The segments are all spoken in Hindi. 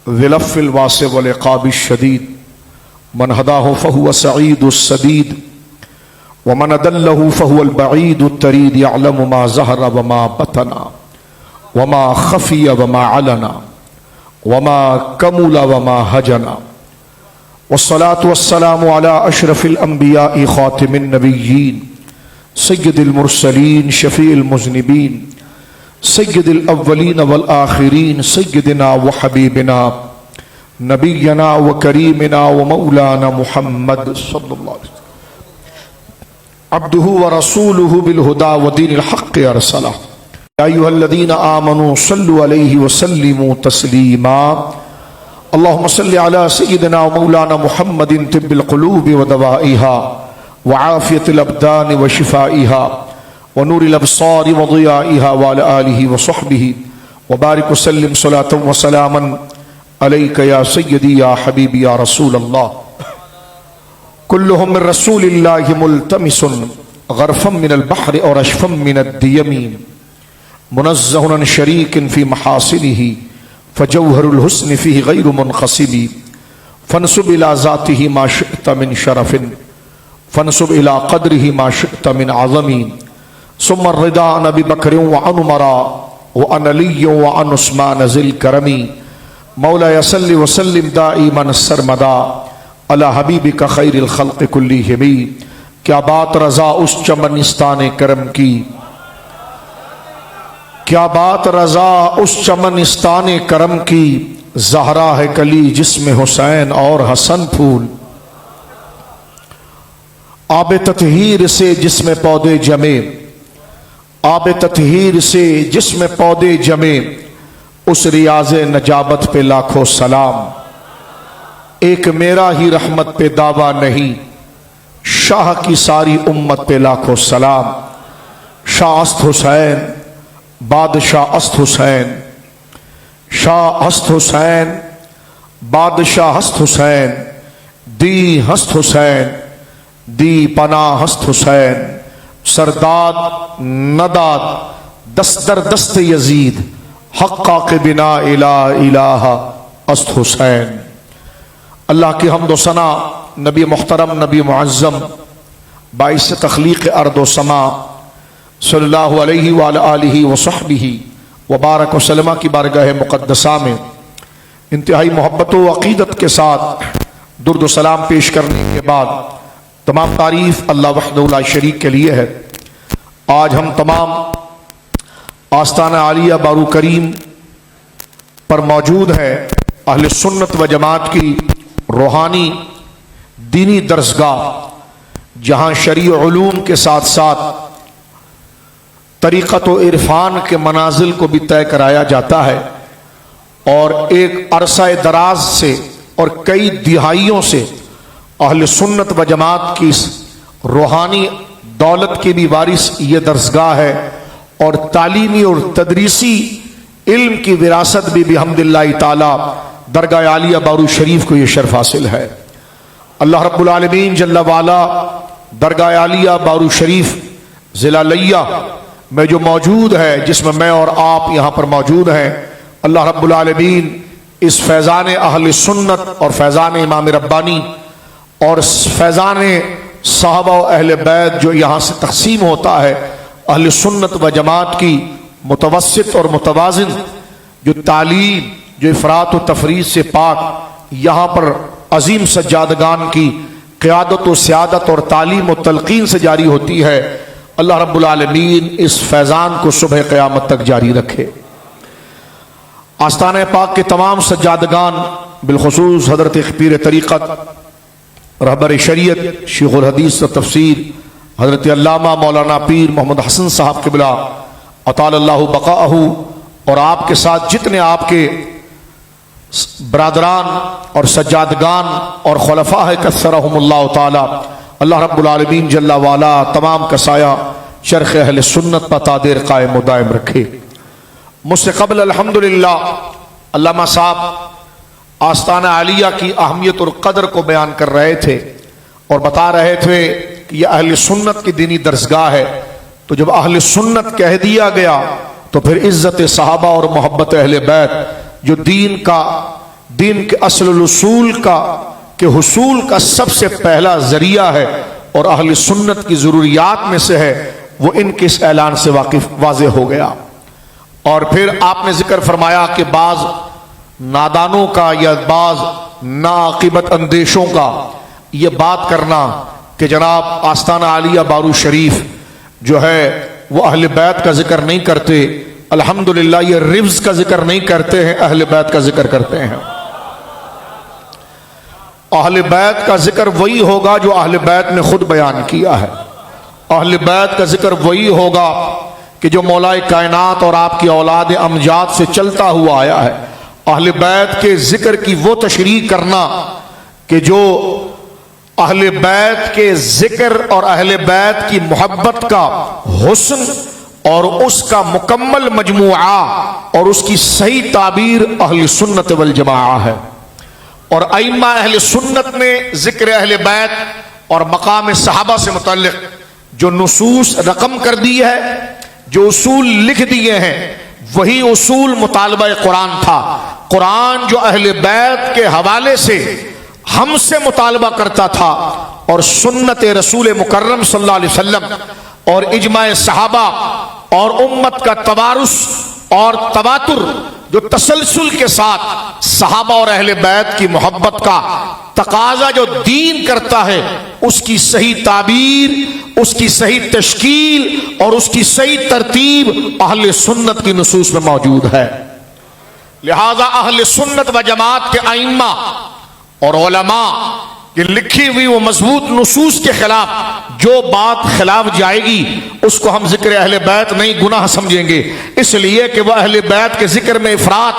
ज़िलफ़िल वासे वल इक़ाबि शदीद मन हदाहु फहुव सईदुस सदीद व मन अदल्लहु फहुवल बईदुत तरीद यअलमु मा ज़हरा व मा बतना व मा खफ़िया व मा अलना व मा कमुला व मा हजना वस्सलातु वस्सलामु अला अशरफिल अंबियाइ खातिमिन नबिय्यीन सय्यिदिल मुरसलीन शफ़ीइल मुज़निबीन सय्यिदिल अव्वलीन वल आखिरीन सय्यिदिना व हबीबिना नबिय्यना व करीमिना व मौलाना मुहम्मद सल्लल्लाहु अलैहि वसल्लम अब्दुहु व रसूलुहु बिल हुदा व दीनिल हक़्क़ि अरसला या अय्युहल्लज़ीना आमनू सल्लु अलैहि व सल्लिमू तस्लीमा अल्लाहुम्मा सल्लि अला सय्यिदिना व मौलाना मुहम्मदिन तिब्बिल क़ुलूबि व दवाइहा व आफ़ियतिल अब्दानि व शिफ़ाइहा व नूरिल अब्सारि व ज़ियाइहा व अला आलिहि व सहबिहि व बारिक व सल्लिम सलातन व सलामन अलैका या सय्यदी या हबीबी या रसूल अल्लाह कुल्लुहुम मिन रसूलिल्लाहि मुल्तमिसुन गरफ़म मिनल बहरि और अशफ़म मिनद दियमी मुनज़्ज़हुन अन शरीकिन फ़ी महासिनिही फ़जौहरुल हुस्नि फ़ीहि गैरु मुनक़सिबी फ़नसुब इला ज़ातिही मा शिअत मिन शरफ़िन फ़नसुब इला क़द्रिही मा शिअत मिन अज़मी सुम्मा रिदा अन अबी बकर व अन उमरा व अन अली व अन उस्मान ज़िल करमी मौला सल्लि व सल्लिम दाइमन सरमदा अला हबीबिका खैरिल खल्क़ि कुल्लिहिम। क्या बात रज़ा उस चमनिस्तान करम की, क्या बात रज़ा उस चमनिस्तान करम की, ज़हरा है कली जिसमें हुसैन और हसन फूल। आब ततहीर से जिसमें पौधे जमे, आब ततहीर से जिसमें पौधे जमे, उस रियाज़े नजाबत पे लाखों सलाम। एक मेरा ही रहमत पे दावा नहीं, शाह की सारी उम्मत पे लाखों सलाम। शाह अस्त हुसैन, बादशाह अस्त हुसैन, शाह अस्त हुसैन, बादशाह हस्त हुसैन, दी हस्त हुसैन, दी पना हस्त हुसैन, सरदाद नदाद दस्तर दस्त यजीद हक्का के बिना इला इलाहा अस्त हुसैन। अल्लाह की हम्द सना नबी मुहतरम नबी मुअज़्ज़म बाइस तख्लीक़ अर्द व समा सल्लल्लाहु अलैहि व आलिहि व सहबिहि व बारक व सल्लम की बारगाह मुक़द्दसा में इंतहाई मोहब्बत व अक़ीदत के साथ दुर्द व सलाम पेश करने के बाद तमाम तारीफ़ अल्लाह वहदहु ला शरीक के लिए है। आज हम तमाम आस्ताना आलिया बारू करीम पर मौजूद है अहले सुन्नत व जमात की रूहानी दीनी दरसगाह, जहाँ शरीय उलूम के साथ साथ तरीक़त व इरफान के मनाजिल को भी तय कराया जाता है और एक अरसा दराज से और कई दिहाइयों से अहले सुन्नत व जमात की रूहानी दौलत की भी वारिस ये दरसगाह है और तालीमी और तदरीसी इल्म की विरासत भी बिहम्दिल्लाह ताला दरगाह आलिया बारू शरीफ को ये शर्फ हासिल है। अल्लाह रब्बुल आलमीन जल्ला वाला दरगाह आलिया बारू शरीफ ज़िला लिया में जो मौजूद है, जिसमें मैं और आप यहाँ पर मौजूद हैं, अल्लाह रब्बुल आलमीन इस फैज़ान अहले सुन्नत और फैज़ान इमाम रब्बानी और फैज़ान साहबा व अहले बैत जो यहाँ से तक़सीम होता है, अहले सुन्नत व जमात की मुतवस्सित और मुतवाज़िन जो तालीम, जो इफ़रात व तफरीद से पाक यहाँ पर अजीम सज्जादगान की क़यादत व सियादत और तालीम व तलक़ीन से जारी होती है, अल्लाह रब्बुल आलमीन इस फैज़ान को सुबह क़यामत तक जारी रखे। आस्ताने पाक के तमाम सज्जादगान बिलखुसूस हज़रत पीर तरीक़त रहबर शरीयत शेखुल हदीस व तफसीर हज़रत अल्लामा मौलाना पीर मोहम्मद हसन साहब क़िबला अतालल्लाहु बक़ाअहू और आपके साथ जितने आपके बरादरान और सज्जादगान और खुलफ़ा कसरहुमुल्लाह ताला, अल्लाह रब्बुल आलमीन जल्ला वाला तमाम का साया चरख़ अहले सुन्नत पर तादेर कायम दायम रखे। मुझसे क़ब्ल अल्हम्दुलिल्लाह अल्लामा साहब आस्ताना आलिया की अहमियत और कदर को बयान कर रहे थे और बता रहे थे कि यह अहले सुन्नत की दीनी दरसगाह है। तो जब अहले सुन्नत कह दिया गया तो फिर इज्जत सहाबा और मोहब्बत अहले बैत जो दीन का दीन के असल उसूल का के हुसूल का सबसे पहला जरिया है और अहले सुन्नत की ज़रूरियात में से है, वो इनके इस ऐलान से वाज़ेह हो गया। और फिर आपने जिक्र फरमाया कि बाज नादानों का या बाज नाआकिबत अंदेशों का ये बात करना कि जनाब आस्ताना आलिया बारू शरीफ जो है वो अहले बैत का जिक्र नहीं करते, अल्हम्दुलिल्लाह ये रिव्ज का जिक्र नहीं करते हैं, अहले बैत का जिक्र करते हैं। अहले बैत का जिक्र वही होगा जो अहले बैत ने खुद बयान किया है। अहले बैत का जिक्र वही होगा कि जो मौलाए कायनात और आपकी औलाद अमजाद से चलता हुआ आया है। अहले बैत के जिक्र की वो तशरीह करना कि जो अहले बैत के जिक्र और अहले बैत की मोहब्बत का हुस्न और उसका मुकम्मल मजमुआ और उसकी सही ताबीर अहले सुन्नत वल जमाआ है। और अइम्मा अहले सुन्नत ने जिक्र अहले बैत और मकाम सहाबा से मुतल्लिक जो नुसूस रकम कर दी है, जो उसूल लिख दिए हैं, वही उसूल मुतालबा कुरान था। कुरान जो अहले बैत के हवाले से हमसे मुतालबा करता था और सुन्नत रसूल मुकर्रम सल्लल्लाहु अलैहि वसल्लम और इजमाए सहाबा और उम्मत का तवारुस और तवातुर जो तसलसल के साथ सहाबा और अहले बैत की मोहब्बत का तकाजा जो दीन करता है, उसकी सही ताबीर, उसकी सही तश्कील और उसकी सही तरतीब अहले सुन्नत की नुसूस में मौजूद है। लिहाजा अहले सुन्नत व जमात के आइम्मा और उलमा कि लिखी हुई वो मजबूत नुसूस के खिलाफ जो बात खिलाफ जाएगी उसको हम जिक्र अहले बैत नहीं गुनाह समझेंगे, इसलिए कि वह अहले बैत के जिक्र में इफरात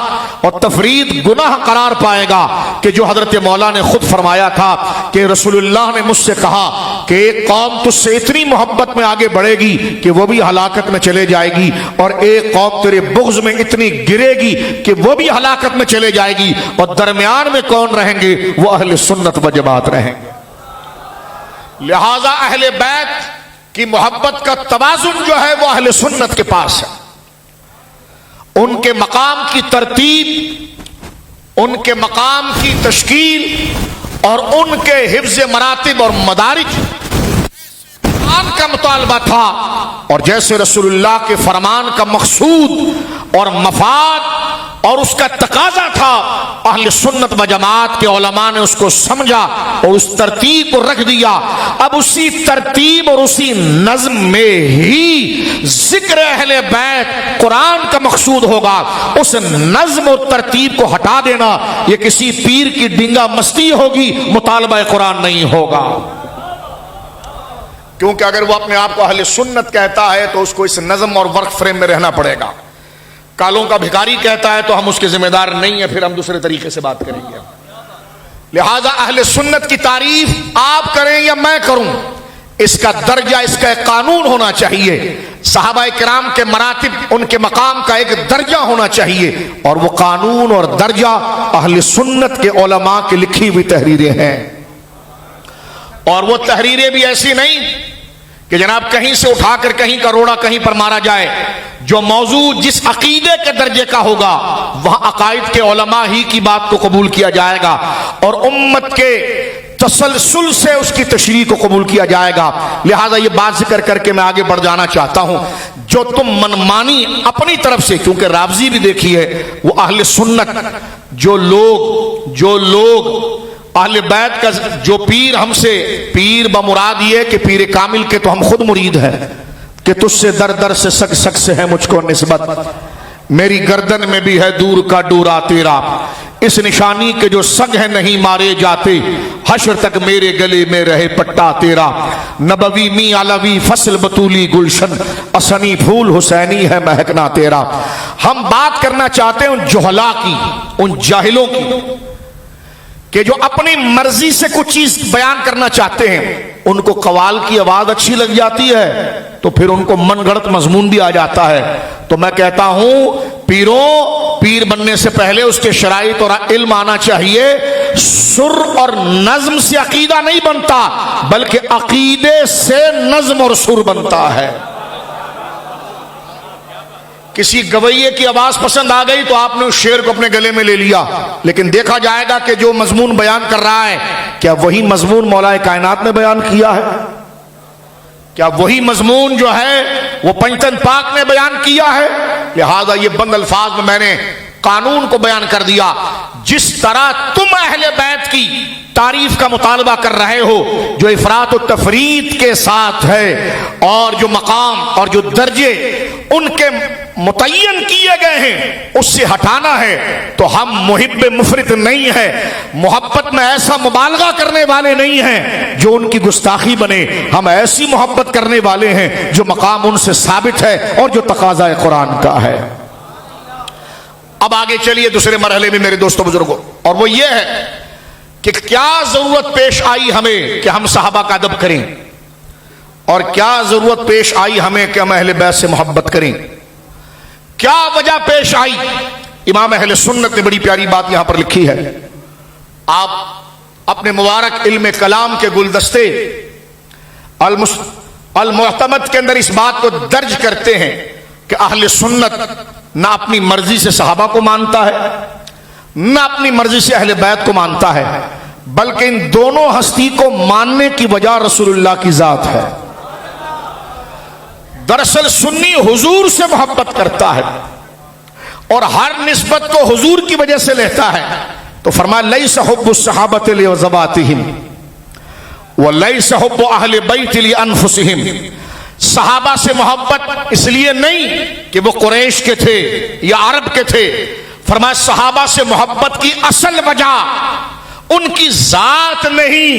और तफरीद गुनाह करार पाएगा। कि जो हजरत मौला ने खुद फरमाया था कि रसूलुल्लाह ने मुझसे कहा कि एक कौम तुझसे इतनी मोहब्बत में आगे बढ़ेगी कि वो भी हलाकत में चले जाएगी, और एक कौम तेरे बुग़्ज़ में इतनी गिरेगी कि वो भी हलाकत में चले जाएगी, और दरमियान में कौन रहेंगे? वो अहले सुन्नत व जमात रहेंगे। लिहाजा अहले बैत की मोहब्बत का तवाजुन जो है वो अहले सुन्नत के पास है। उनके मकाम की तरतीब, उनके मकाम की तश्कील और उनके हिफ्ज़ मरातिब और मदारिज का मुतालबा था, और जैसे रसूलुल्लाह के फरमान का मकसूद और मफाद और उसका तकाजा था, अहले सुन्नत व जमात के उलमा ने उसको समझा और उस तरतीब को रख दिया। अब उसी तरतीब और उसी नज़्म में ही जिक्र अहले बैत कुरान का मकसूद होगा। उस नज़्म और तरतीब को हटा देना यह किसी पीर की डिंगा मस्ती होगी, मुतालबा कुरान नहीं होगा। क्योंकि अगर वो अपने आप को अहले सुन्नत कहता है तो उसको इस नज़म और वर्क फ्रेम में रहना पड़ेगा। कालों का भिखारी कहता है तो हम उसके जिम्मेदार नहीं है, फिर हम दूसरे तरीके से बात करेंगे। लिहाजा अहले सुन्नत की तारीफ आप करें या मैं करूं, इसका दर्जा, इसका एक कानून होना चाहिए। सहाबा किराम के मरातिब, उनके मकाम का एक दर्जा होना चाहिए, और वो कानून और दर्जा अहले सुन्नत के उलमा की लिखी हुई तहरीरें हैं। और वो तहरीरें भी ऐसी नहीं कि जनाब कहीं से उठाकर कहीं का रोड़ा कहीं पर मारा जाए। जो मौजू जिस अकीदे के दर्जे का होगा वहां अकायद के उलमा ही की बात को कबूल किया जाएगा, और उम्मत के तसलसल से उसकी तशरीह को कबूल किया जाएगा। लिहाजा ये बात जिक्र करके मैं आगे बढ़ जाना चाहता हूं। जो तुम मनमानी अपनी तरफ से, क्योंकि रावजी भी देखिए वो अहले सुन्नत जो लोग अहले बैत का जो पीर, हमसे पीर बमुराद ये कि पीर कामिल के तो हम खुद मुरीद हैं कि तुझसे दर दर से सग सग से है मुझको निस्बत, मेरी गर्दन में भी है दूर का डूरा तेरा, इस निशानी के जो सग है नहीं मारे जाते, हश्र तक मेरे गले में रहे पट्टा तेरा, नबवी मी अलवी फसल बतूली गुलशन, असनी फूल हुसैनी है महकना तेरा। हम बात करना चाहते हैं उन जोहला की, उन जाहिलों की कि जो अपनी मर्जी से कुछ चीज बयान करना चाहते हैं। उनको कवाल की आवाज अच्छी लग जाती है तो फिर उनको मनगढ़ंत मजमून भी आ जाता है। तो मैं कहता हूं पीर बनने से पहले उसके शराइत और इल्म आना चाहिए। सुर और नज्म से अकीदा नहीं बनता, बल्कि अकीदे से नज्म और सुर बनता है। किसी गवैये की आवाज पसंद आ गई तो आपने उस शेर को अपने गले में ले लिया, लेकिन देखा जाएगा कि जो मजमून बयान कर रहा है क्या वही मजमून मौलाए कायनात ने बयान किया है? क्या वही मजमून जो है वो पंचतन पाक ने बयान किया है? लिहाजा ये बंद अल्फाज में मैंने कानून को बयान कर दिया। जिस तरह तुम अहले बैत की तारीफ का मुतालबा कर रहे हो जो इफरात और तफरीद के साथ है, और जो मकाम और जो दर्जे उनके मुतय्यन किए गए हैं उससे हटाना है, तो हम मुहिब्बे मुफरित नहीं है, मोहब्बत में ऐसा मुबालगा करने वाले नहीं हैं जो उनकी गुस्ताखी बने। हम ऐसी मोहब्बत करने वाले हैं जो मकाम उनसे साबित है और जो तकाज़ा कुरान का है। अब आगे चलिए दूसरे मरहले में मेरे दोस्तों बुजुर्गों, और वो ये है कि क्या जरूरत पेश आई हमें कि हम सहाबा का अदब करें, और क्या जरूरत पेश आई हमें कि हम अहले बैत से मोहब्बत करें। क्या वजह पेश आई? इमाम अहले सुन्नत ने बड़ी प्यारी बात यहां पर लिखी है। आप अपने मुबारक इल्म कलाम के गुलदस्ते अल-मुअतमद के अंदर इस बात को दर्ज करते हैं कि अहले सुन्नत ना अपनी मर्जी से सहाबा को मानता है, ना अपनी मर्जी से अहले बैत को मानता है, बल्कि इन दोनों हस्ती को मानने की वजह रसूलुल्लाह की जात है। दरअसल सुन्नी हुजूर से मोहब्बत करता है और हर निस्बत को हुजूर की वजह से लेता है। तो फरमाया लैसा हुब्बु सहाबत लिज़बातिहिम व लैसा हुब्बु अहले बैत लिअनफुसिहिम। सहाबा से मोहब्बत इसलिए नहीं कि वो कुरैश के थे या अरब के थे। फरमाया सहाबा से मोहब्बत की असल वजह उनकी जात नहीं,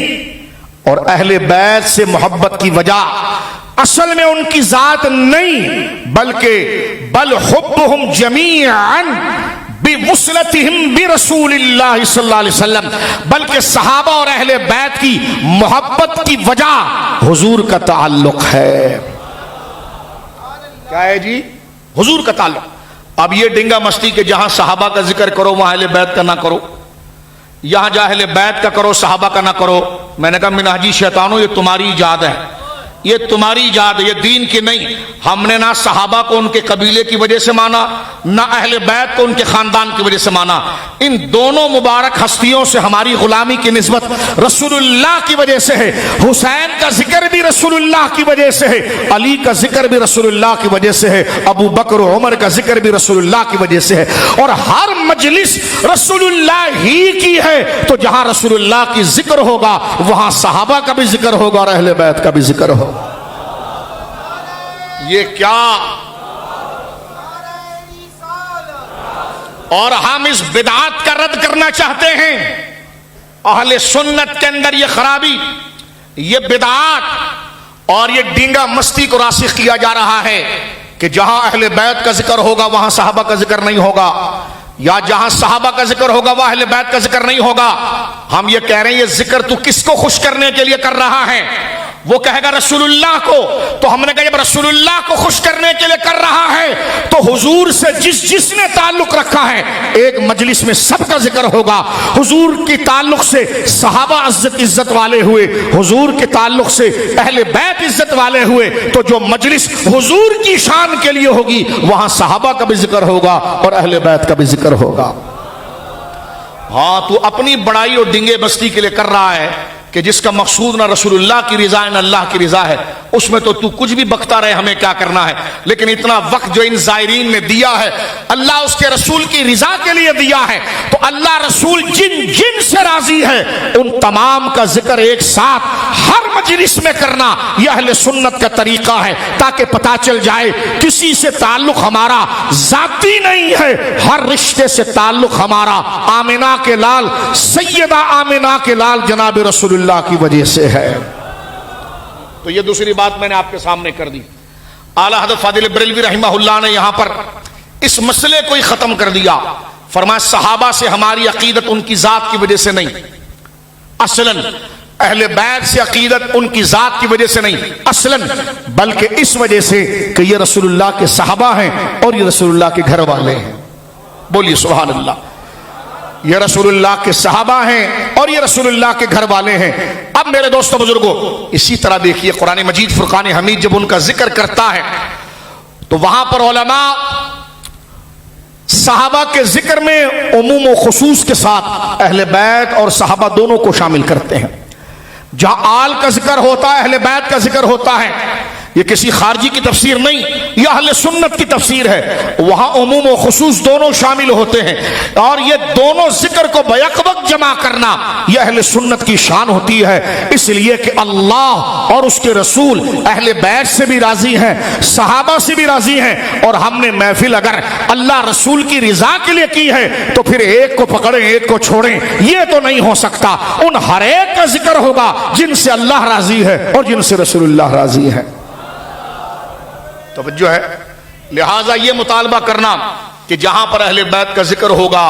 और अहले बैत से मोहब्बत की वजह असल में उनकी जात नहीं, बल्कि बल हुब्बुहुम जमीअन बिवुसलतिहिम बिरसूलिल्लाह सल्लल्लाहु अलैहि वसल्लम, बल्कि सहाबा और अहले बैत की मोहब्बत की वजह हुजूर का ताल्लुक है। क्या है जी? हुजूर का ताल्लुक। अब ये डिंगा मस्ती के जहां सहाबा का जिक्र करो वहां अहले बैत का ना करो, यहां जहां अहले बैत का करो सहाबा का ना करो। मैंने कहा मिनहाजी शैतानो ये तुम्हारी इजाद है, ये तुम्हारी इजाद, ये दीन की नहीं। हमने ना सहाबा को उनके कबीले की वजह से माना, ना अहले बैत को उनके खानदान की वजह से माना। इन दोनों मुबारक हस्तियों से हमारी गुलामी की निस्बत रसूलुल्लाह की वजह से है। हुसैन का जिक्र भी रसूलुल्लाह की वजह से है, अली का जिक्र भी रसूलुल्लाह की वजह से है, अबू बकर और उमर का जिक्र भी रसूलुल्लाह की वजह से है। और हर मजलिस रसूलुल्लाह ही की है, तो जहां रसूलुल्लाह की जिक्र होगा वहां सहाबा का भी जिक्र होगा और अहले बैत का भी जिक्र होगा। ये क्या? और हम इस बिदअत का रद्द करना चाहते हैं। अहले सुन्नत के अंदर ये खराबी, ये बिदअत और ये डींगा मस्ती को रासिख किया जा रहा है कि जहां अहले बैत का जिक्र होगा वहां सहाबा का जिक्र नहीं होगा, या जहां सहाबा का जिक्र होगा वहां अहले बैत का जिक्र नहीं होगा। हम ये कह रहे हैं ये जिक्र तू किसको खुश करने के लिए कर रहा है? वो कहेगा रसूलुल्लाह को। तो हमने कहा जब रसूलुल्लाह को खुश करने के लिए कर रहा है तो हुजूर से जिसने ताल्लुक रखा है एक मजलिस में सबका जिक्र होगा। हुजूर के ताल्लुक से सहाबा इज्जत वाले हुए, हुजूर के ताल्लुक से अहले बैत इज्जत वाले हुए, तो जो मजलिस हुजूर की शान के लिए होगी वहां सहाबा का भी जिक्र होगा और अहले बैत का भी जिक्र होगा। हाँ, तू अपनी बड़ाई और डिंगे बस्ती के लिए कर रहा है कि जिसका मकसूद ना रसूलुल्लाह की रिजा है ना अल्लाह की रिजा है, उसमें तो तू कुछ भी बकता रहे, हमें क्या करना है। लेकिन इतना वक्त जो इन जायरीन ने दिया है अल्लाह उसके रसूल की रिजा के लिए दिया है, तो अल्लाह रसूल जिन जिन से राजी है उन तमाम का जिक्र एक साथ हर मजलिस में करना यह अहले सुन्नत का तरीका है, ताकि पता चल जाए किसी से ताल्लुक हमारा जाती नहीं है, हर रिश्ते से ताल्लुक हमारा आमिना के लाल सैयदा आमिना के लाल जनाब रसूलुल्लाह की वजह से है। तो ये दूसरी बात मैंने आपके सामने कर दी। आला हज़रत फादिल बरेलवी रहमहुल्लाह ने यहां पर इस मसले को ही खत्म कर दिया। फरमाया सहाबा से हमारी अकीदत उनकी जात की वजह से नहीं, असलन अहले बैत से अकीदत उनकी जात की वजह से नहीं, असलन बल्कि इस वजह से कि ये रसूलुल्लाह के सहाबा हैं और ये रसूलुल्लाह के घर वाले हैं। बोलिए सुभान अल्लाह। ये रसूलुल्लाह के सहाबा हैं और ये रसूलुल्लाह के घर वाले हैं। अब मेरे दोस्तों बुजुर्गों, इसी तरह देखिए कुरान मजीद फुरकान हमीद जब उनका जिक्र करता है तो वहां पर उलमा सहाबा के जिक्र में उमूम व खुसूस के साथ अहले बैत और सहाबा दोनों को शामिल करते हैं। जहां आल का जिक्र होता है, अहले बैत का जिक्र होता है, ये किसी खारजी की तफसीर नहीं, यह अहले सुन्नत की तफसीर है। वहां उमूम व खुसूस दोनों शामिल होते हैं और ये दोनों जिक्र को बैक वक्त जमा करना यह अहले सुन्नत की शान होती है। इसलिए कि अल्लाह और उसके रसूल अहले बैत से भी राजी हैं, सहाबा से भी राजी हैं, और हमने महफिल अगर अल्लाह रसूल की रिजा के लिए की है तो फिर एक को पकड़ें एक को छोड़ें, यह तो नहीं हो सकता। उन हर एक का जिक्र होगा जिनसे अल्लाह राजी है और जिनसे रसूलुल्लाह राजी है। तवज्जो है। लिहाजा यह मुतालबा करना कि जहां पर अहले बैत का जिक्र होगा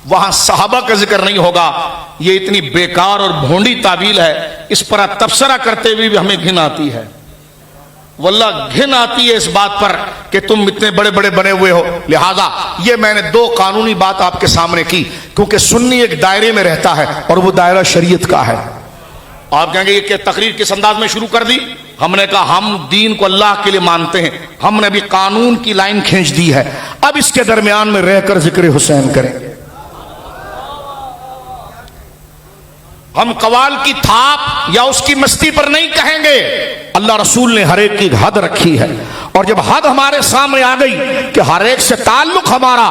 वहां सहाबा का जिक्र नहीं होगा, यह इतनी बेकार और भोंडी तावील है। इस पर तबसरा करते हुए भी हमें घिन आती है, वल्लाह घिन आती है इस बात पर कि तुम इतने बड़े बड़े बने हुए हो। लिहाजा यह मैंने दो कानूनी बात आपके सामने की, क्योंकि सुन्नी एक दायरे में रहता है और वो दायरा शरीयत का है। आप कहेंगे ये तकरीर किस अंदाज में शुरू कर दी? हमने कहा हम दीन को अल्लाह के लिए मानते हैं, हमने भी कानून की लाइन खींच दी है। अब इसके दरमियान में रहकर जिक्र हुसैन करेंगे। हम कवाल की थाप या उसकी मस्ती पर नहीं कहेंगे। अल्लाह रसूल ने हर एक की हद रखी है, और जब हद हमारे सामने आ गई कि हर एक से ताल्लुक हमारा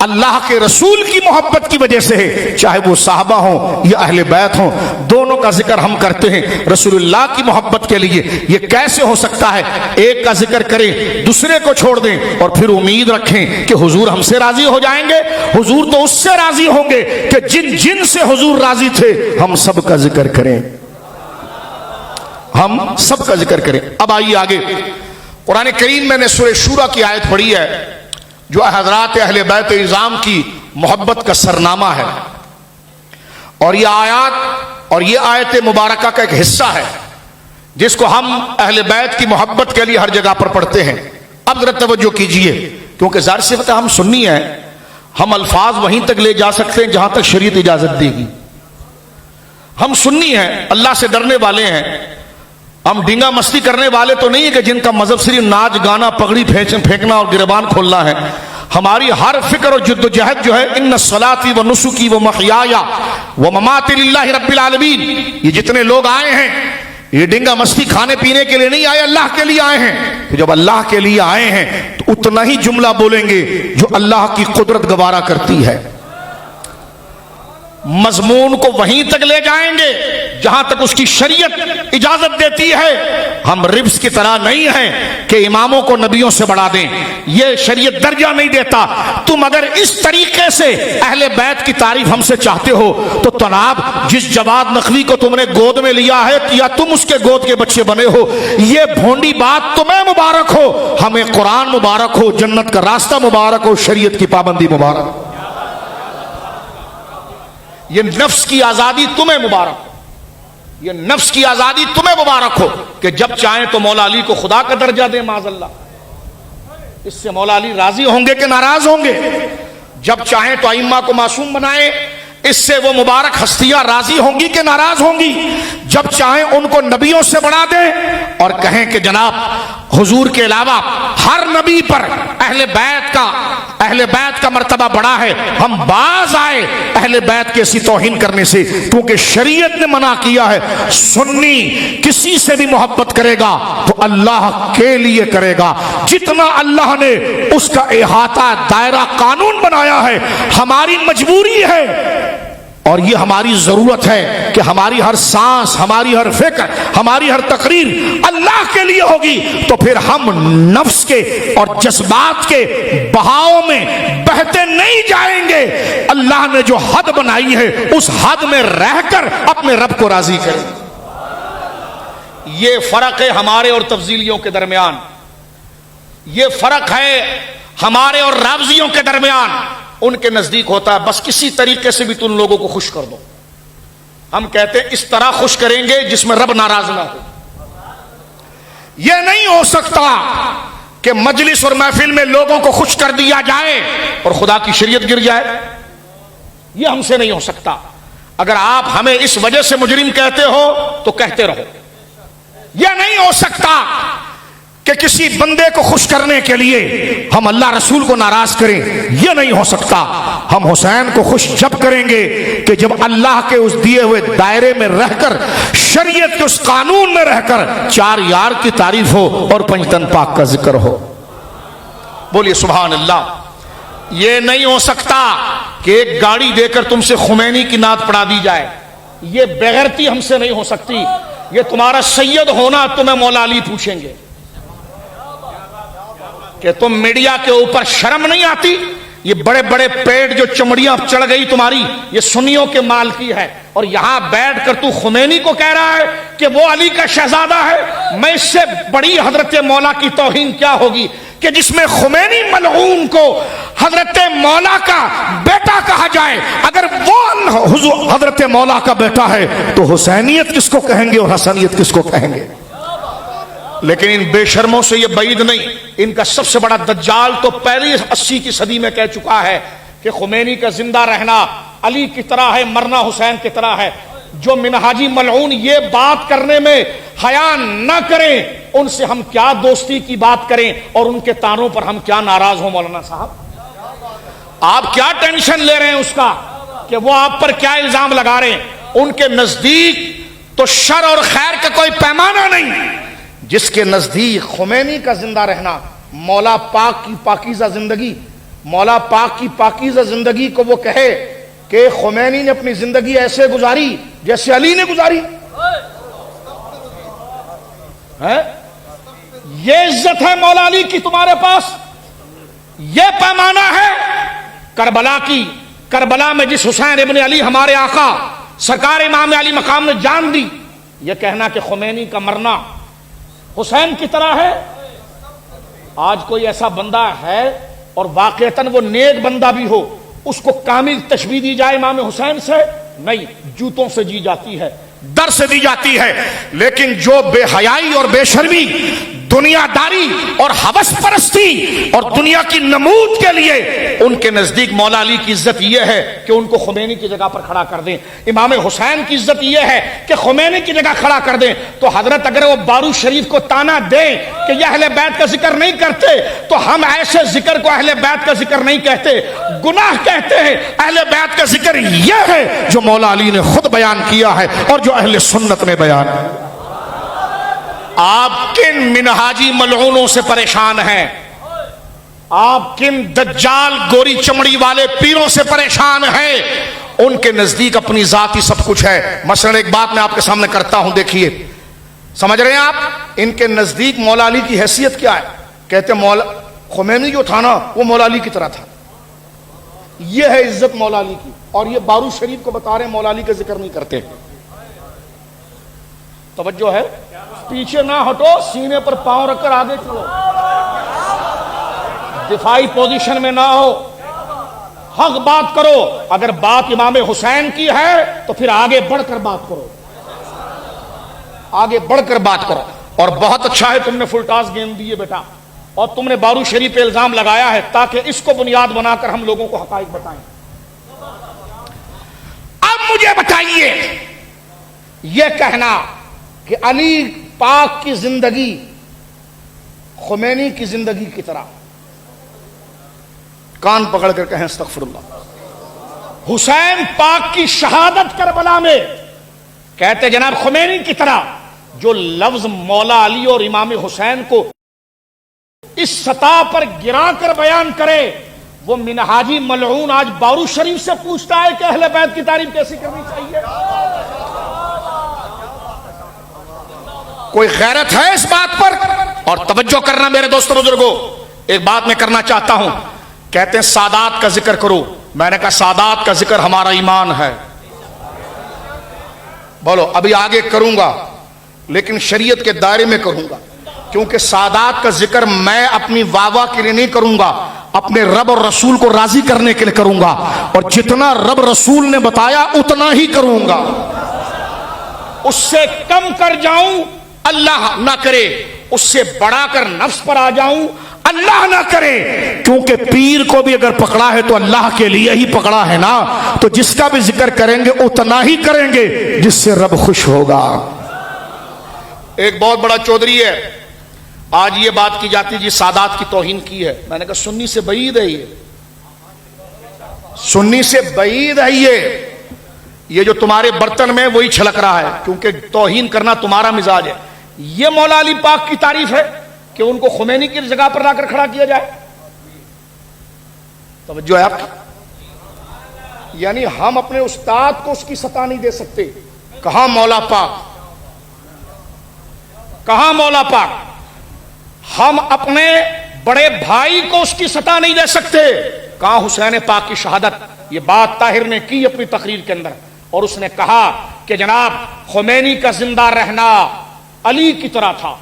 अल्लाह के रसूल की मोहब्बत की वजह से है, चाहे वो साहबा हो या अहले बैत हो, दोनों का जिक्र हम करते हैं रसूलुल्लाह की मोहब्बत के लिए। ये कैसे हो सकता है एक का जिक्र करें दूसरे को छोड़ दें और फिर उम्मीद रखें कि हुजूर हमसे राजी हो जाएंगे? हुजूर तो उससे राजी होंगे कि जिन जिन से हुजूर राजी थे। हम सब का जिक्र करें, हम सब का जिक्र करें। अब आइए आगे। कुरान करीम मैंने सूरह शूरा की आयत पढ़ी है जो हजरात अहले बैत इज़ाम की मोहब्बत का सरनामा है, और यह आयत और यह आयत मुबारका का एक हिस्सा है जिसको हम अहले बैत की मोहब्बत के लिए हर जगह पर पढ़ते हैं। अब जरा तवज्जो कीजिए, क्योंकि ज़ाहिर सी बात है हम सुन्नी हैं, हम अल्फाज वहीं तक ले जा सकते हैं जहां तक शरीयत इजाजत देगी। हम सुन्नी हैं, अल्लाह से डरने वाले हैं, हम डिंगा मस्ती करने वाले तो नहीं है कि जिनका मजहब सिर्फ नाच गाना पगड़ी फेंकना और गिरबान खोलना है। हमारी हर फिक्र और जद्दोजहद जो है, इन्ना सलाती व नुसुकी व महयाया व ममाती लिल्लाहि रब्बिल आलमीन। ये जितने लोग आए हैं ये डिंगा मस्ती खाने पीने के लिए नहीं आए, अल्लाह के लिए आए हैं। तो जब अल्लाह के लिए आए हैं तो उतना ही जुमला बोलेंगे जो अल्लाह की कुदरत गवारा करती है। मजमून को वहीं तक ले जाएंगे जहां तक उसकी शरीयत इजाजत देती है। हम रिब्स की तरह नहीं हैं कि इमामों को नबियों से बढ़ा दें, यह शरीयत दर्जा नहीं देता। तुम अगर इस तरीके से अहले बैत की तारीफ हमसे चाहते हो तो तनाब जिस जवाद नकवी को तुमने गोद में लिया है या तुम उसके गोद के बच्चे बने हो, यह भोंडी बात तुम्हें मुबारक हो, हमें कुरान मुबारक हो, जन्नत का रास्ता मुबारक हो, शरीयत की पाबंदी मुबारक हो। ये नफ्स की आजादी तुम्हें मुबारक हो, ये नफ्स की आजादी तुम्हें मुबारक हो कि जब चाहें तो मौला अली को खुदा का दर्जा दें माज़अल्लाह। इससे मौला अली राजी होंगे कि नाराज होंगे? जब चाहें तो अइम्मा को मासूम बनाएं, इससे वो मुबारक हस्तियां राजी होंगी कि नाराज होंगी? जब चाहें उनको नबियों से बढ़ा दें और कहें कि जनाब हुजूर के अलावा हर नबी पर अहले बैत का मर्तबा बड़ा है, हम बाज आए अहले बैत की ऐसी तौहीन करने से, क्योंकि शरीयत ने मना किया है। सुन्नी किसी से भी मोहब्बत करेगा तो अल्लाह के लिए करेगा, जितना अल्लाह ने उसका इहाता दायरा कानून बनाया है। हमारी मजबूरी है और ये हमारी जरूरत है कि हमारी हर सांस, हमारी हर फिक्र, हमारी हर तकरीर अल्लाह के लिए होगी, तो फिर हम नफ्स के और जज्बात के बहाव में बहते नहीं जाएंगे। अल्लाह ने जो हद बनाई है उस हद में रहकर अपने रब को राजी करें। ये फर्क है हमारे और तफजीलियों के दरमियान, ये फर्क है हमारे और रावजियों के दरमियान। उनके नजदीक होता है बस किसी तरीके से भी तुम लोगों को खुश कर दो। हम कहते हैं इस तरह खुश करेंगे जिसमें रब नाराज ना हो। यह नहीं हो सकता कि मजलिस और महफिल में लोगों को खुश कर दिया जाए और खुदा की शरीयत गिर जाए। यह हमसे नहीं हो सकता। अगर आप हमें इस वजह से मुजरिम कहते हो तो कहते रहो। यह नहीं हो सकता कि किसी बंदे को खुश करने के लिए हम अल्लाह रसूल को नाराज करें, यह नहीं हो सकता। हम हुसैन को खुश जब करेंगे कि जब अल्लाह के उस दिए हुए दायरे में रहकर, शरीयत के उस कानून में रहकर चार यार की तारीफ हो और पंजतन पाक का जिक्र हो। बोलिए सुभान अल्लाह। यह नहीं हो सकता कि एक गाड़ी देकर तुमसे खुमैनी की नात पढ़ा दी जाए, यह बेगैरती हमसे नहीं हो सकती। यह तुम्हारा सैयद होना तुम्हें मौला अली पूछेंगे कि तुम मीडिया के ऊपर शर्म नहीं आती? ये बड़े बड़े पेड़ जो चमड़ियां चढ़ गई तुम्हारी, ये सुन्नियों के माल की है, और यहां बैठकर तू खुमैनी को कह रहा है कि वो अली का शहजादा है। मैं इससे बड़ी हजरत मौला की तौहीन क्या होगी कि जिसमें खुमैनी मलऊन को हजरत मौला का बेटा कहा जाए। अगर वो हुजूर हजरत मौला का बेटा है तो हुसैनियत किसको कहेंगे और हसनियत किसको कहेंगे? लेकिन इन बेशर्मों से यह बैद नहीं, इनका सबसे बड़ा दज्जाल तो पहले 80 की सदी में कह चुका है कि खुमैनी का जिंदा रहना अली की तरह है, मरना हुसैन की तरह है। जो मिनहाजी मलऊन ये बात करने में हया न करें, उनसे हम क्या दोस्ती की बात करें और उनके तानों पर हम क्या नाराज हो? मौलाना साहब आप क्या टेंशन ले रहे हैं उसका कि वो आप पर क्या इल्जाम लगा रहे हैं? उनके नजदीक तो शर और खैर का कोई पैमाना नहीं। जिसके नजदीक खुमैनी का जिंदा रहना, मौला पाक की पाकीज़ा जिंदगी, मौला पाक की पाकीज़ा जिंदगी को वो कहे कि खुमैनी ने अपनी जिंदगी ऐसे गुजारी जैसे अली ने गुजारी है। ये इज्जत है मौला अली की तुम्हारे पास, ये पैमाना है करबला की। करबला में जिस हुसैन इब्न अली हमारे आका सरकार इमाम अली मकाम ने जान दी, यह कहना कि खुमैनी का मरना हुसैन की तरह है। आज कोई ऐसा बंदा है और वाकईतन वो नेक बंदा भी हो, उसको कामिल तशबीह दी जाए इमाम हुसैन से? नहीं, जूतों से जी जाती है, दर से दी जाती है। लेकिन जो बेहयाई और बेशर्मी, दुनियादारी और हवस परस्ती और दुनिया की नमूद के लिए उनके नजदीक मौला अली की इज्जत यह है कि उनको खुमैनी की जगह पर खड़ा कर दें, इमाम हुसैन की इज्जत यह है कि खुमैनी की जगह खड़ा कर दें, तो हजरत अगर वो बारूद शरीफ को ताना दें कि यह अहले बैत का जिक्र नहीं करते, तो हम ऐसे जिक्र को अहले बैत का जिक्र नहीं कहते, गुनाह कहते हैं। अहले बैत का जिक्र यह है जो मौला अली ने खुद बयान किया है और जो अहले सुन्नत ने बयान किया। आप किन मिनहाजी मलऊनों से परेशान हैं? आप किन दज्जाल गोरी चमड़ी वाले पीरों से परेशान हैं? उनके नजदीक अपनी जात ही सब कुछ है। मसलन एक बात मैं आपके सामने करता हूं, देखिए, समझ रहे हैं आप? इनके नजदीक मौला अली की हैसियत क्या है? कहते मौला खुमैनी जो था ना वो मौला अली की तरह था। यह है इज्जत मौला अली की, और ये बारूद शरीफ को बता रहे हैं मौला अली का जिक्र नहीं करते। तवज्जो है, पीछे ना हटो, सीने पर पांव रखकर आगे चलो, दिफाई पोजीशन में ना हो, हक बात करो। अगर बात इमाम हुसैन की है तो फिर आगे बढ़कर बात करो, आगे बढ़कर बात करो। और बहुत अच्छा है तुमने फुल टॉस गेंद दी है बेटा, और तुमने बारूद शरीफ पे इल्जाम लगाया है ताकि इसको बुनियाद बनाकर हम लोगों को हकाइक बताएं। अब मुझे बताइए, यह कहना कि अली पाक की जिंदगी खुमैनी की जिंदगी की तरह, कान पकड़कर कहें अस्तगफिरुल्लाह। हुसैन पाक की शहादत करबला में कहते जनाब खुमैनी की तरह। जो लफ्ज मौला अली और इमाम हुसैन को इस सतह पर गिराकर बयान करे, वो मिनहाजी मलऊन आज बारूद शरीफ से पूछता है कि अहले बैत की तारीफ कैसी करनी चाहिए? कोई गैरत है इस बात पर? और तवज्जो करना मेरे दोस्तों बुजुर्गों, एक बात मैं करना चाहता हूं। कहते हैं सादात का जिक्र करो, मैंने कहा सादात का जिक्र हमारा ईमान है। बोलो, अभी आगे करूंगा लेकिन शरीयत के दायरे में करूंगा, क्योंकि सादात का जिक्र मैं अपनी वाहवाह के लिए नहीं करूंगा, अपने रब और रसूल को राजी करने के लिए करूंगा, और जितना रब रसूल ने बताया उतना ही करूंगा। उससे कम कर जाऊं अल्लाह ना करे, उससे बढ़ाकर नफ्स पर आ जाऊं अल्लाह ना करे। क्योंकि पीर को भी अगर पकड़ा है तो अल्लाह के लिए ही पकड़ा है ना, तो जिसका भी जिक्र करेंगे उतना ही करेंगे जिससे रब खुश होगा। एक बहुत बड़ा चौधरी है, आज ये बात की जाती जी सादात की तौहीन की है। मैंने कहा सुन्नी से बईद है, ये सुन्नी से बईद है। ये जो तुम्हारे बर्तन में वही छलक रहा है, क्योंकि तौहीन करना तुम्हारा मिजाज है। ये मौला अली पाक की तारीफ है कि उनको खुमैनी की जगह पर लाकर खड़ा किया जाए। तवज्जो है आपकी? यानी हम अपने उस्ताद को उसकी सता नहीं दे सकते। कहां मौला पाक, कहां मौला पाक? हम अपने बड़े भाई को उसकी सता नहीं दे सकते। कहां हुसैन पाक की शहादत? ये बात ताहिर ने की अपनी तकरीर के अंदर, और उसने कहा कि जनाब खुमैनी का जिंदा रहना अली की तरह था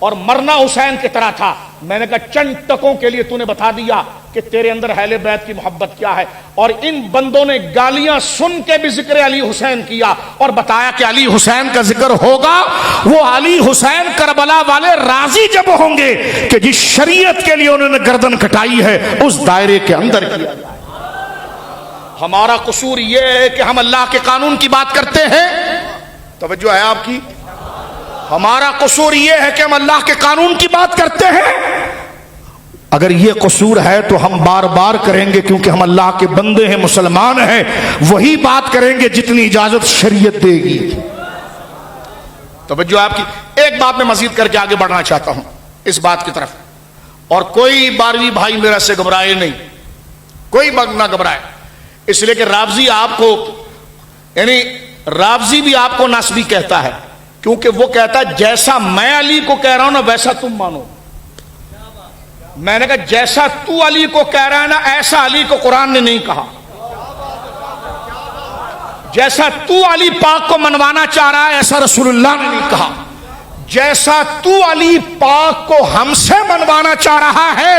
और मरना हुसैन की तरह था। मैंने कहा चंद टकों के लिए तूने बता दिया कि तेरे अंदर अहले बैत की मोहब्बत क्या है। और इन बंदों ने गालियां सुन के भी जिक्र अली हुसैन किया और बताया कि अली हुसैन का जिक्र होगा, वो अली हुसैन करबला वाले राजी जब होंगे कि जिस शरीयत के लिए उन्होंने गर्दन कटाई है उस दायरे के अंदर किया जाए। हमारा कसूर यह है कि हम अल्लाह के कानून की बात करते हैं। तवज्जो है आपकी? हमारा कसूर यह है कि हम अल्लाह के कानून की बात करते हैं। अगर यह कसूर है तो हम बार बार करेंगे, क्योंकि हम अल्लाह के बंदे हैं, मुसलमान हैं। वही बात करेंगे जितनी इजाजत शरीयत देगी। तवज्जो आपकी? एक बात मैं मजीद करके आगे बढ़ना चाहता हूं इस बात की तरफ, और कोई 12वीं भाई मेरा से घबराए नहीं, कोई ना घबराए, इसलिए कि रावजी आपको, यानी रावजी भी आपको नासबी कहता है, क्योंकि वो कहता है जैसा मैं अली को कह रहा हूं ना वैसा तुम मानो। मैंने कहा जैसा तू अली को कह रहा है ना ऐसा अली को कुरान ने नहीं कहा। जैसा तू अली पाक को मनवाना चाह रहा है ऐसा रसूलुल्लाह ने नहीं कहा। जैसा तू अली पाक को हमसे मनवाना चाह रहा है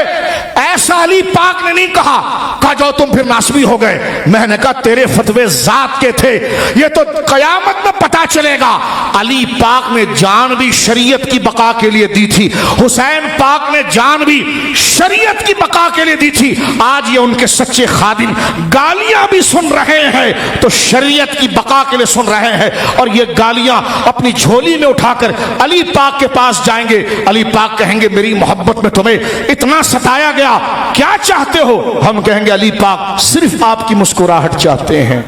ऐसा अली पाक ने नहीं कहा। कहा जाओ तुम फिर नासबी हो गए। मैंने कहा तेरे फतवे जात के थे, ये तो कयामत में पता चलेगा। अली पाक ने जान भी शरीयत की बका के लिए दी थी, हुसैन पाक ने जान भी शरीयत की बका के लिए दी थी। आज ये उनके सच्चे खादिम गालियां भी सुन रहे हैं तो शरीयत की बका के लिए सुन रहे हैं, और ये गालियां अपनी झोली में उठाकर अली पाक के पास जाएंगे। अली पाक कहेंगे मेरी मोहब्बत में तुम्हें इतना सताया गया, क्या चाहते हो? हम कहेंगे अली पाक सिर्फ आपकी मुस्कुराहट चाहते हैं।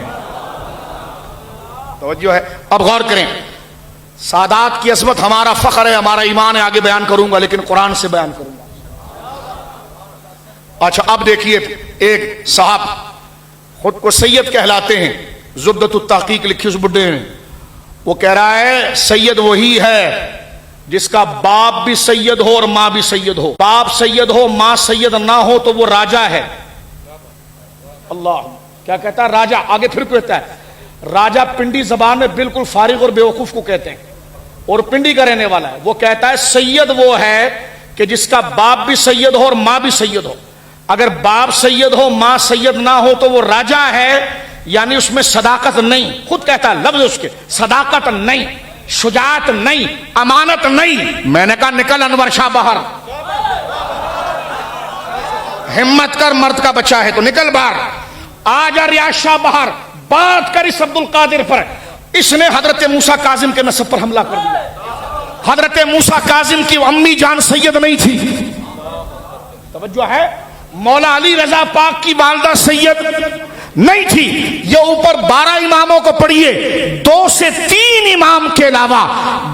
तवज्जो है? अब गौर करें, सादात की अज़मत हमारा फख्र है, हमारा ईमान है। आगे बयान करूंगा लेकिन कुरान से बयान करूंगा। अच्छा अब देखिए, एक साहब खुद को सैयद कहलाते हैं, ज़ुब्दतुत तहक़ीक़ लिखी उस बुड्ढे ने, वो कह रहा है सैयद वही है जिसका बाप भी सैयद हो और मां भी सैयद हो। बाप सैयद हो मां सैयद ना हो तो वो राजा है। अल्लाह क्या कहता है? राजा। आगे फिर कहता है राजा पिंडी जबान में बिल्कुल फारिग और बेवकूफ को कहते हैं, और पिंडी का रहने वाला है। वो कहता है सैयद वो है कि जिसका बाप भी सैयद हो और मां भी सैयद हो। अगर बाप सैयद हो मां सैयद ना हो तो वो राजा है, यानी उसमें सदाकत नहीं। खुद कहता है लफ्ज उसके, सदाकत नहीं, शुजात नहीं, अमानत नहीं। मैंने कहा निकल अनवर शाह बाहर, हिम्मत कर, मर्द का बच्चा है तो निकल बाहर। आ जा रियाज शाह बाहर, बात कर इस अब्दुल कादिर पर। इसने हजरत मूसा काजिम के नसब पर हमला कर दिया। हजरत मूसा काजिम की अम्मी जान सैयद नहीं थी। तवज्जो है? मौला अली रजा पाक की वालदा सैयद नहीं थी। ये ऊपर 12 इमामों को पढ़िए, 2 से 3 इमाम के अलावा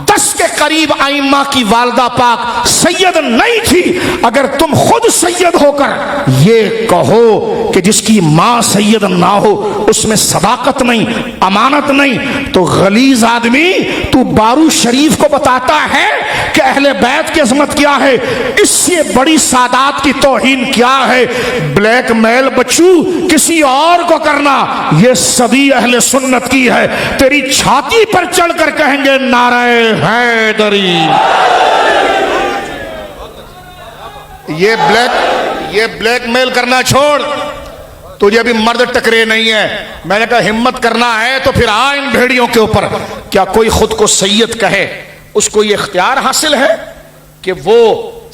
10 के करीब आइम्मा की वालदा पाक सैयद नहीं थी। अगर तुम खुद सैयद होकर ये कहो कि जिसकी मां सैयद ना हो उसमें सदाकत नहीं, अमानत नहीं, तो गलीज आदमी तू बारू शरीफ को बताता है कि अहले बैत की अजमत क्या है, इससे बड़ी सादात की तौहीन क्या है। ब्लैक मेल बच्चू किसी और को करना यह सदी अहले सुन्नत की है। तेरी छाती पर चढ़कर कहेंगे नारे हैदरी। ये ब्लैकमेल करना छोड़, तुझे अभी मर्द टकरे नहीं है। मैंने कहा हिम्मत करना है तो फिर आ इन भेड़ियों के ऊपर। क्या कोई खुद को सैयद कहे उसको ये इख्तियार हासिल है कि वो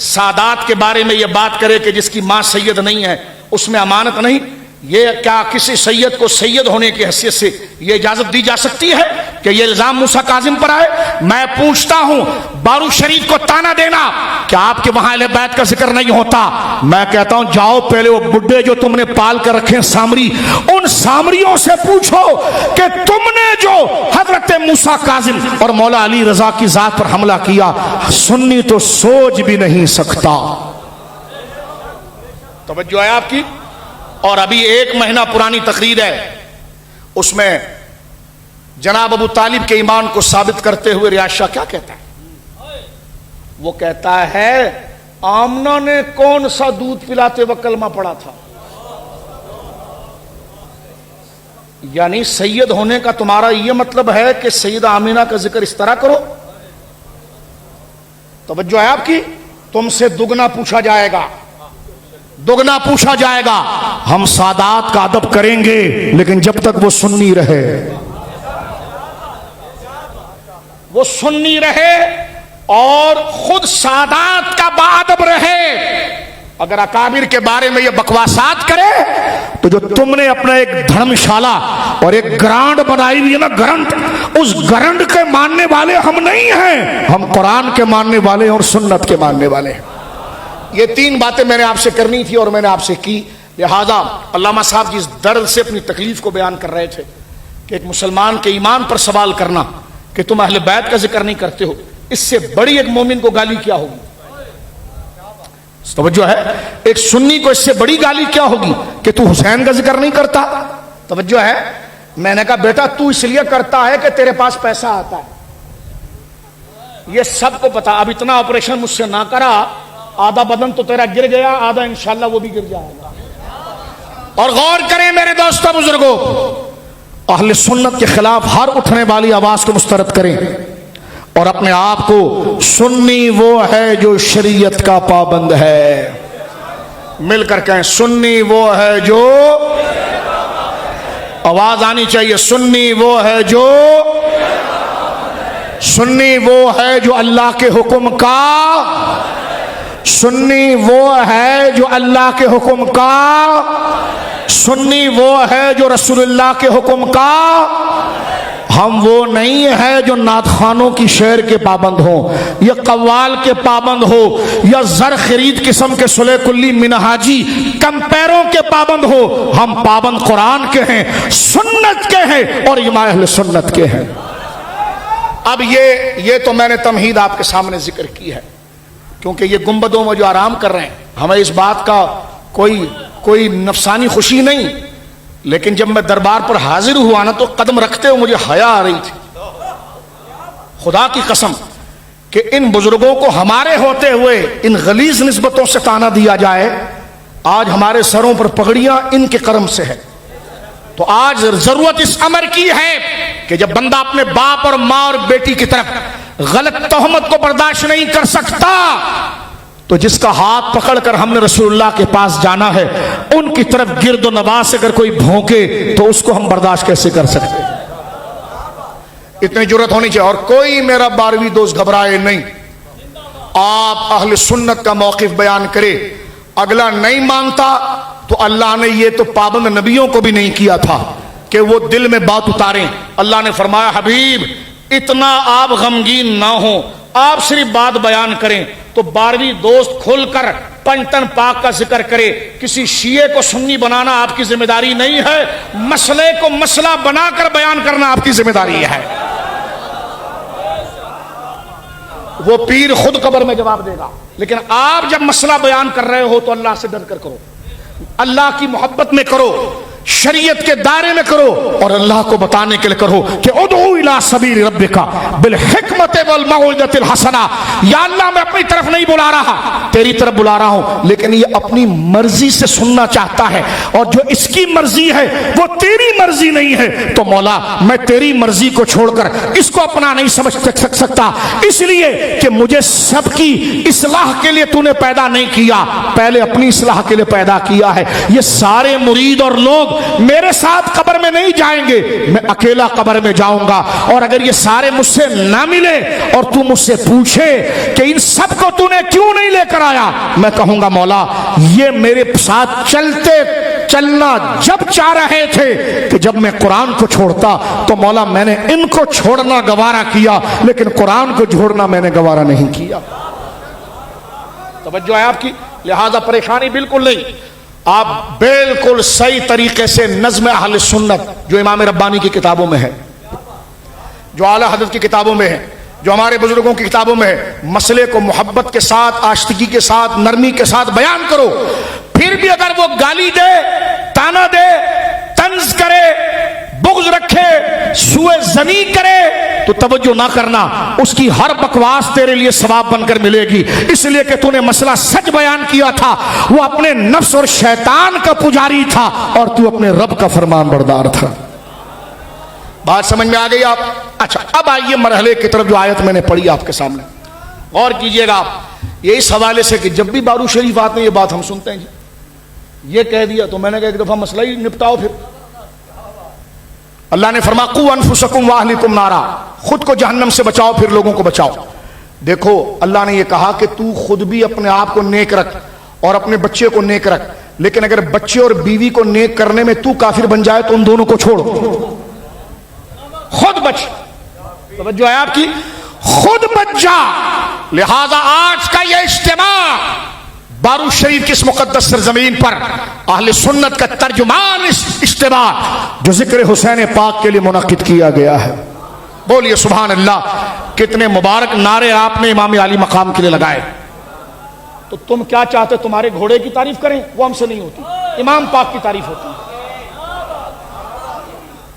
सादात के बारे में ये बात करे कि जिसकी मां सैयद नहीं है उसमें अमानत नहीं? ये क्या किसी सैयद को सैयद होने की हैसियत से ये इजाजत दी जा सकती है कि ये इल्जाम मूसा काजिम पर आए? मैं पूछता हूं बारू शरीफ को ताना देना कि आपके वहां अहले बैत का जिक्र नहीं होता। मैं कहता हूं जाओ पहले वो बुड्ढे जो तुमने पाल कर रखे हैं सामरी, उन सामरियों से पूछो कि तुमने जो हजरत मूसा काजिम और मौला अली रजा की जात पर हमला किया, सुन्नी तो सोच भी नहीं सकता। तवज्जो है आपकी। और अभी 1 महीना पुरानी तकरीर है, उसमें जनाब अबू तालिब के ईमान को साबित करते हुए रियाज शाह क्या कहता है? वो कहता है आमना ने कौन सा दूध पिलाते वक्त कलमा पड़ा था? यानी सैयद होने का तुम्हारा यह मतलब है कि सैयदा आमीना का जिक्र इस तरह करो? तवज्जो है आपकी। तुमसे दुगना पूछा जाएगा, दुगना पूछा जाएगा। हम सादात का अदब करेंगे लेकिन जब तक वो सुन्नी रहे, वो सुन्नी रहे और खुद सादात का बादब रहे। अगर अकाबिर के बारे में ये बकवासात करे तो जो तुमने अपना एक धर्मशाला और एक ग्रांड बनाई हुई है ना, ग्रंथ, उस ग्रंथ के मानने वाले हम नहीं हैं। हम कुरान के मानने वाले और सुन्नत के मानने वाले हैं। ये 3 बातें मैंने आपसे करनी थी और मैंने आपसे की। लिहाजा अल्लामा साहब जिस दर्द से अपनी तकलीफ को बयान कर रहे थे कि एक मुसलमान के ईमान पर सवाल करना कि तुम अहले बैत का जिक्र नहीं करते हो, इससे बड़ी एक मोमिन को गाली क्या होगी? तवज्जो है। एक सुन्नी को इससे बड़ी गाली क्या होगी कि तू हुसैन का जिक्र नहीं करता? तवज्जो है। मैंने कहा बेटा तू इसलिए करता है कि तेरे पास पैसा आता है, ये सबको पता। अब इतना ऑपरेशन मुझसे ना करा, आधा बदन तो तेरा गिर गया, आधा इंशाल्लाह वो भी गिर जाएगा। और गौर करें मेरे दोस्तों बुजुर्गों, अहले सुन्नत के खिलाफ हर उठने वाली आवाज को मुस्तरद करें और अपने आप को सुन्नी वो है जो शरीयत का पाबंद है। मिलकर कहें सुन्नी वो है जो, आवाज आनी चाहिए, सुन्नी वो है जो, सुन्नी वो है जो अल्लाह के हुक्म का, सुन्नी वो है जो अल्लाह के हुक्म का, सुन्नी वो है जो रसूलुल्लाह के हुक्म का। हम वो नहीं है जो नादखानों की शेर के पाबंद हो या कव्वाल के पाबंद हो या जर खरीद किस्म के सुले कुल्ली मिनहाजी कंपेरों के पाबंद हो। हम पाबंद कुरान के हैं, सुन्नत के हैं और इमाम अहले सुन्नत के हैं। अब ये तो मैंने तमहीद आपके सामने जिक्र की है, क्योंकि ये गुंबदों में जो आराम कर रहे हैं, हमें इस बात का कोई नफसानी खुशी नहीं, लेकिन जब मैं दरबार पर हाजिर हुआ ना तो कदम रखते हुए मुझे हया आ रही थी, खुदा की कसम, कि इन बुजुर्गों को हमारे होते हुए इन गलीज निस्बतों से ताना दिया जाए। आज हमारे सरों पर पगड़ियां इनके कर्म से है। तो आज जरूरत इस अमर की है कि जब बंदा अपने बाप और माँ और बेटी की तरफ गलत तोहमत को बर्दाश्त नहीं कर सकता, तो जिसका हाथ पकड़कर हमने रसूलुल्लाह के पास जाना है, उनकी तरफ गिरदो नवाज से अगर कोई भौंके तो उसको हम बर्दाश्त कैसे कर सकते हैं? इतनी जुर्रत होनी चाहिए। और कोई मेरा 12वीं दोस्त घबराए नहीं, आप अहले सुन्नत का मौकिफ बयान करे, अगला नहीं मानता तो अल्लाह ने ये तो पाबंद नबियों को भी नहीं किया था कि वो दिल में बात उतारें। अल्लाह ने फरमाया हबीब इतना आप गमगीन ना हो, आप सिर्फ बात बयान करें। तो 12वीं दोस्त खुलकर पंचतन पाक का जिक्र करे। किसी शिये को सुन्नी बनाना आपकी जिम्मेदारी नहीं है, मसले को मसला बनाकर बयान करना आपकी जिम्मेदारी है। वो पीर खुद कब्र में जवाब देगा, लेकिन आप जब मसला बयान कर रहे हो तो अल्लाह से डर कर करो, अल्लाह की मोहब्बत में करो, शरीयत के दायरे में करो और अल्लाह को बताने के लिए करो कि उदउ इला सबील रब्बिका बिल हिकमत वल मौइज़तिल हसना। या अल्लाह मैं अपनी तरफ नहीं बुला रहा, तेरी तरफ बुला रहा हूं, लेकिन ये अपनी मर्जी से सुनना चाहता है और जो इसकी मर्जी है वो तेरी मर्जी नहीं है। तो मौला मैं तेरी मर्जी को छोड़कर इसको अपना नहीं समझ सकता, इसलिए कि मुझे सबकी इस्लाह के लिए तूने पैदा नहीं किया, पहले अपनी इस्लाह के लिए पैदा किया है। ये सारे मुरीद और लोग मेरे साथ कब्र में नहीं जाएंगे, मैं अकेला कब्र में जाऊंगा। और अगर ये सारे मुझसे ना मिले और तू मुझसे पूछे कि इन सब को तूने क्यों नहीं लेकर आया, मैं कहूंगा मौला ये मेरे साथ चलते चलना जब चाह रहे थे कि जब मैं कुरान को छोड़ता तो मौला मैंने इनको छोड़ना गवारा किया, लेकिन कुरान को छोड़ना मैंने गवारा नहीं किया। तवज्जो है आपकी, लिहाजा परेशानी बिल्कुल नहीं। आप बिल्कुल सही तरीके से नज़्म अहले सुन्नत जो इमाम रब्बानी की किताबों में है, जो आला हज़रत की किताबों में है, जो हमारे बुजुर्गों की किताबों में है, मसले को मोहब्बत के साथ, आशिकी के साथ, नरमी के साथ बयान करो। फिर भी अगर वो गाली दे, ताना दे, तंज करे, बुग़्ज़ रखे, सुए ज़नी करे तो तवज्जो ना करना, उसकी हर बकवास तेरे लिए सवाब बनकर मिलेगी, इसलिए कि तूने मसला सच बयान किया था। वो अपने नफ्स और शैतान का पुजारी था और तू अपने रब का फरमान बरदार था। बात समझ में आ गई आप? अच्छा, अब आइए मरहले की तरफ। जो आयत मैंने पढ़ी आपके सामने गौर कीजिएगा आप, ये इस हवाले से कि जब भी बारू शरीफ आते हैं ये बात हम सुनते हैं, जी ये कह दिया तो मैंने कहा एक दफा मसला ही निपटाओ। फिर अल्लाह ने फरमा कू अनफुसकुम व अहलिकुम नारा, खुद को जहन्नम से बचाओ फिर लोगों को बचाओ। देखो अल्लाह ने यह कहा कि तू खुद भी अपने आप को नेक रख और अपने बच्चे को नेक रख, लेकिन अगर बच्चे और बीवी को नेक करने में तू काफिर बन जाए तो उन दोनों को छोड़, खुद बच। तवज्जो है आपकी, खुद बच जा। लिहाजा आज का यह इज्तिमा बारू शरीफ की इस मुकद्दस सरजमीन पर अहले सुन्नत का तर्जुमान इज्तिमा जो जिक्र हुसैन पाक के लिए मुनक्किद किया गया है। बोलिए सुभान अल्लाह। कितने मुबारक नारे आपने इमाम आली मकाम के लिए लगाए। तो तुम क्या चाहते, तुम्हारे घोड़े की तारीफ करें? वो हमसे नहीं होती, इमाम पाक की तारीफ होती है।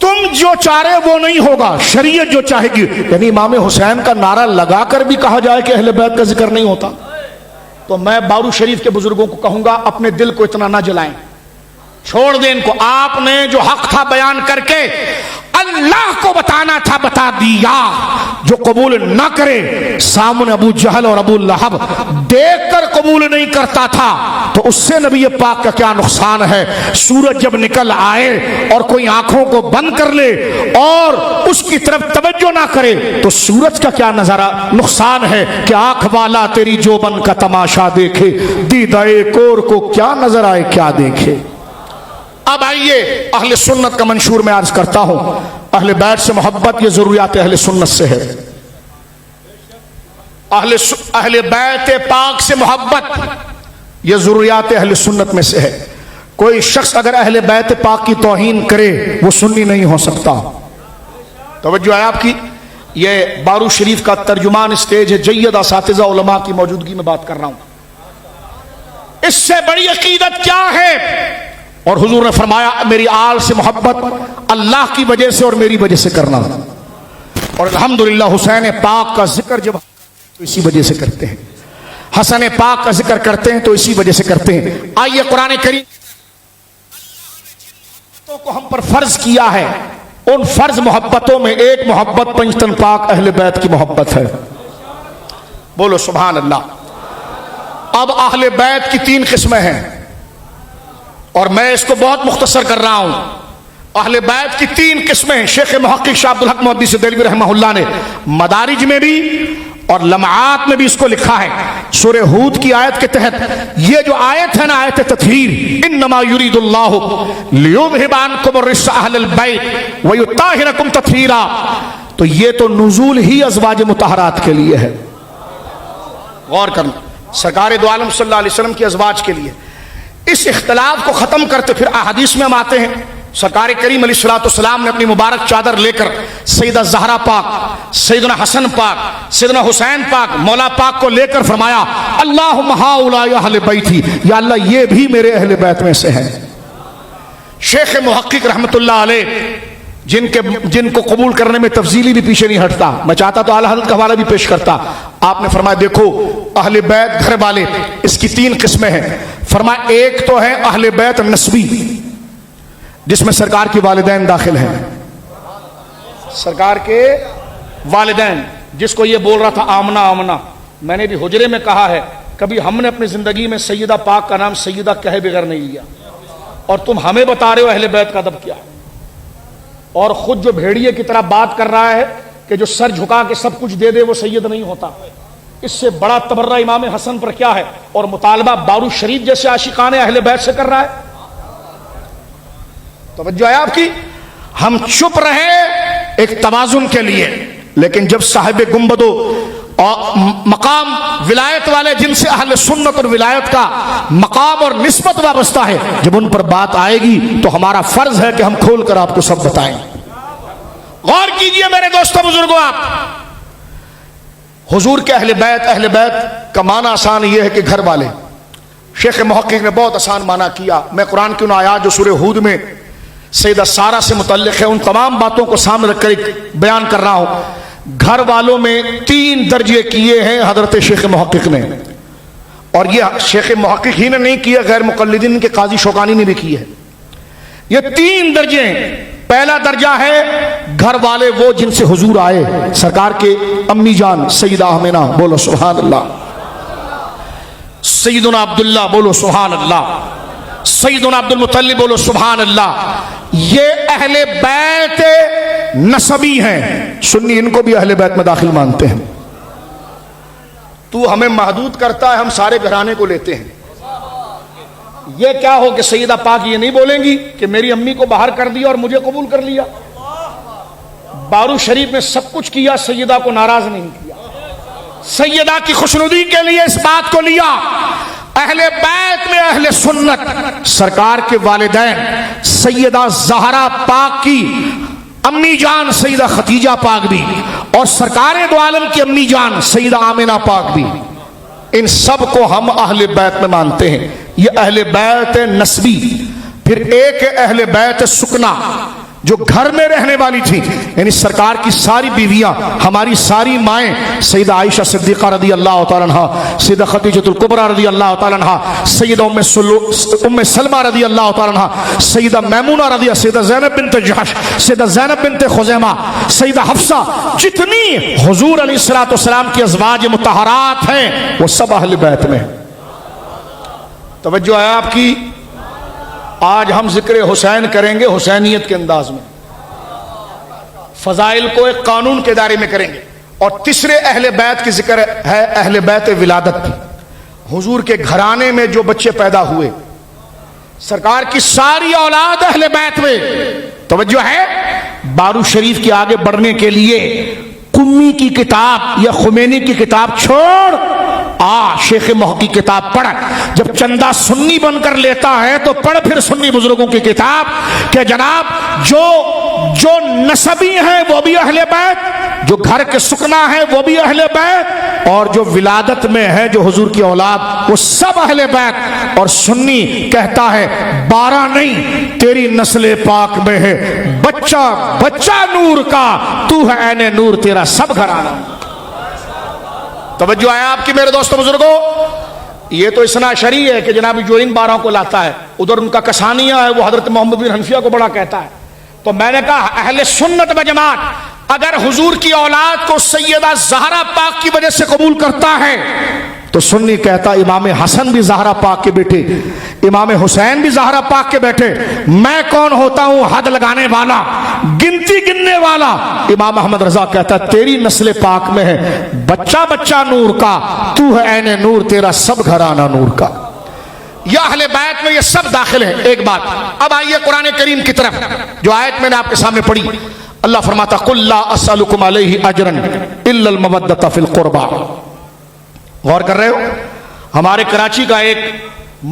तुम जो चाह रहे वो नहीं होगा, शरीयत जो चाहेगी। यानी इमाम हुसैन का नारा लगाकर भी कहा जाए कि अहले बैत का जिक्र नहीं होता, तो मैं बारू शरीफ के बुजुर्गों को कहूंगा अपने दिल को इतना ना जलाएं, छोड़ दें इनको। आपने जो हक था बयान करके अल्लाह को बताना था, बता दिया। जो कबूल ना करे, सामने अबू जहल और अबू लहब देखकर कबूल नहीं करता था, तो उससे नबी पाक का क्या नुकसान है। सूरज जब निकल आए और कोई आंखों को बंद कर ले और उसकी तरफ तवज्जो ना करे तो सूरज का क्या नजारा नुकसान है कि आंख वाला तेरी जोबन का तमाशा देखे, दीदाए कोर को क्या नजर आए क्या देखे। अब आइए अहले सुन्नत का मंशूर मैं अर्ज करता हूं। अहले बैत से मोहब्बत ये जरूरियात अहले सुन्नत से है। अहले बैत पाक से मोहब्बत ये जरूरियात अहले सुन्नत में से है। कोई शख्स अगर अहले बैत पाक की तौहीन करे वो सुन्नी नहीं हो सकता। तवज्जो है आपकी। ये बारू शरीफ का तर्जुमान स्टेज है, जय्यद असातिज़ा उलमा की मौजूदगी में बात कर रहा हूं। इससे बड़ी अकीदत क्या है? और हुजूर ने फरमाया मेरी आल से मोहब्बत अल्लाह की वजह से और मेरी वजह से करना। और अल्हम्दुलिल्लाह हुसैन पाक का जिक्र जब तो इसी वजह से करते हैं, हसन पाक का जिक्र करते हैं तो इसी वजह से करते हैं। आइए कुरान करीम को हम पर फर्ज किया है, उन फर्ज मोहब्बतों में एक मोहब्बत पंजतन पाक अहले बैत की मोहब्बत है। बोलो सुभान अल्लाह। अब अहले बैत की 3 किस्में हैं और मैं इसको बहुत मुख्तसर कर रहा हूं। अहले बैत की 3 किस्में शेख मुहक्किक शाह अब्दुल हक मुहद्दिस देलवी रहमहुल्लाह ने मदारिज में भी और लम्हात में भी इसको लिखा है। सूरह हूद की आयत के तहत ये जो आयत है ना, आयत तत्हीर, इन्नमा युरीदुल्लाहु लियुज़हिबा अन्कुम अर्रिज्सा अहलल बैत व युत्ताहिरकुम तत्हीरा, तो ये तो नुज़ूल ही अज़वाज मुतहरात के लिए है। गौर करना, सरकार दो आलम सल्लल्लाहु अलैहि वसल्लम की अज़वाज के लिए। इस इख्तिलाफ को खत्म करते फिर अहादीस में हम आते हैं। सरकार करीम अलैहिस्सलाम ने अपनी मुबारक चादर लेकर सैयदा ज़हरा पाक, सैयदना हसन पाक, सैयदना हुसैन पाक, मौला पाक को लेकर फरमाया अल्लाहुम्मा हाउलाई अहले बैती, या अल्लाह ये भी मेरे अहले बैत में से है। शेख मुहक्किक रहमतुल्लाह अलैह जिनको कबूल करने में तफसीली भी पीछे नहीं हटता, मैं चाहता तो आला हज़रत का हवाला भी पेश करता। आपने फरमाया देखो अहले बैत घर वाले, इसकी 3 किस्में हैं। फरमाया एक तो है अहले बैत नस्बी, जिसमें सरकार के वालिदैन दाखिल हैं। सरकार के वालिदैन, जिसको ये बोल रहा था आमना आमना, मैंने भी हुजरे में कहा है, कभी हमने अपनी जिंदगी में सैयदा पाक का नाम सैयदा कहे बगैर नहीं लिया, और तुम हमें बता रहे हो अहले बैत का अदब क्या है। और खुद जो भेड़िए की तरह बात कर रहा है कि जो सर झुका के सब कुछ दे दे वो सैयद नहीं होता। इससे बड़ा तबर्रा इमाम हसन पर क्या है, और मुतालबा बारू शरीफ जैसे आशिकाने अहले बैत से कर रहा है। तवज्जो है आपकी। हम चुप रहे एक तवाजुन के लिए, लेकिन जब साहिब गुंबदो और मकाम विलायत वाले जिनसे अहले सुन्नत और विलायत का मकाम और निस्बत वाबस्ता है, जब उन पर बात आएगी तो हमारा फर्ज है कि हम खोलकर आपको सब बताएं। गौर कीजिए मेरे दोस्तों बुजुर्गों, आप हुजूर के अहले बैत का माना आसान यह है कि घर वाले। शेख मुहक्किक ने बहुत आसान माना किया। मैं कुरान की उन आयात जो सूरह हूद में सैयदा सारा से मुतल्लिक है, उन तमाम बातों को सामने रखकर एक बयान कर रहा हूं। घर वालों में 3 दर्जे किए हैं हजरत शेख मुहक्किक ने, और यह शेख मुहक्किक ही ने नहीं किया, गैर मुकल्लिदीन के काजी शौकानी ने भी किए है। ये 3 दर्जे हैं। पहला दर्जा है घर वाले वो जिनसे हुजूर आए, सरकार के अम्मी जान सैयदा आमिना, बोलो सुभान अल्लाह। सैयदुना अब्दुल्ला, बोलो सुभान अल्लाह। सैयदुना अब्दुल मुत्तलिब, बोलो सुभान अल्लाह। ये अहले बैत नसबी हैं। सुन्नी इनको भी अहले बैत में दाखिल मानते हैं। तू हमें महदूद करता है, हम सारे घराने को लेते हैं। ये क्या हो कि सैयदा पाक ये नहीं बोलेंगी कि मेरी अम्मी को बाहर कर दिया और मुझे कबूल कर लिया। बारू शरीफ में सब कुछ किया, सैयदा को नाराज नहीं किया। सैयदा की खुशनुदी के लिए इस बात को लिया। अहले बैत में अहले सुन्नत सरकार के वालिदैन सैयदा ज़हरा पाक की अम्मी जान सैयदा खतीजा पाक भी, और सरकार दो आलम की अम्मी जान सैयदा आमिना पाक भी, इन सब को हम अहले बैत में मानते हैं। ये अहले बैत नस्बी। फिर एक अहले बैत सुकना, जो घर में रहने वाली थी, यानी सरकार की सारी बीवियां, हमारी सारी माएं, सैयदा आयशा सिद्दीक़ा रज़ी अल्लाह तआला अन्हा, सैयदा खदीजतुल कुबरा रज़ी अल्लाह तआला अन्हा, सैयदा उम्मे सलमा रज़ी अल्लाह तआला अन्हा, सैयदा मैमूना रज़ी, सैयदा ज़ैनब बिन्त जहश, सैयदा ज़ैनब बिन्त खुज़ैमा, सैयदा हफ्सा, जितनी हुजूर अलैहिस्सलातु वस्सलाम की अज़वाज मुतहरात हैं वो सब अहले बैत में। तवज्जो है आपकी। आज हम जिक्र हुसैन करेंगे हुसैनियत के अंदाज में, फजाइल को एक कानून के दायरे में करेंगे। और तीसरे अहले बैत की जिक्र है अहले बैत विलादत। हुजूर के घराने में जो बच्चे पैदा हुए, सरकार की सारी औलाद अहले बैत में। तवज्जो है। बारू शरीफ के आगे बढ़ने के लिए कुम्मी की किताब या खुमैनी की किताब छोड़, शेख मुहक्किक की किताब पढ़। जब चंदा सुन्नी बनकर लेता है तो पढ़ फिर सुन्नी बुजुर्गों की किताब कि जनाब जो नसबी हैं वो भी अहले बैत, जो घर के सुकना है वो भी अहले बैत, और जो विलादत में है जो हुजूर की औलाद वो सब अहले बैत। और सुन्नी कहता है 12 नहीं, तेरी नस्ल पाक में है बच्चा बच्चा नूर का, तू है ऐने नूर, तेरा सब घराना। तवज्जो है आपकी मेरे दोस्तों बुजुर्गों। ये तो इस्ना शरी है कि जनाब जो इन 12 को लाता है, उधर उनका कसानिया है, वो हजरत मोहम्मद बिन हनफिया को बड़ा कहता है। तो मैंने कहा अहले सुन्नत व जमात अगर हुजूर की औलाद को सैयदा ज़हरा पाक की वजह से कबूल करता है, तो सुन्नी कहता इमाम हसन भी ज़हरा पाक के बेटे, इमाम हुसैन भी ज़हरा पाक के बेटे, मैं कौन होता हूं हद लगाने वाला, गिनती गिनने वाला। इमाम अहमद रजा कहता तेरी नस्ल पाक में है बच्चा बच्चा नूर का, तू है ऐने नूर, तेरा सब घराना नूर का। या अहले बैत में ये सब दाखिल है। एक बात, अब आइए कुरान करीम की तरफ। जो आयत मैंने आपके सामने पढ़ी, अल्लाह फरमाता कुल ला अस्अलुकुम अलैहि अजरन इल्लल मवद्दत फिल कुर्बा। गौर कर रहे हो, हमारे कराची का एक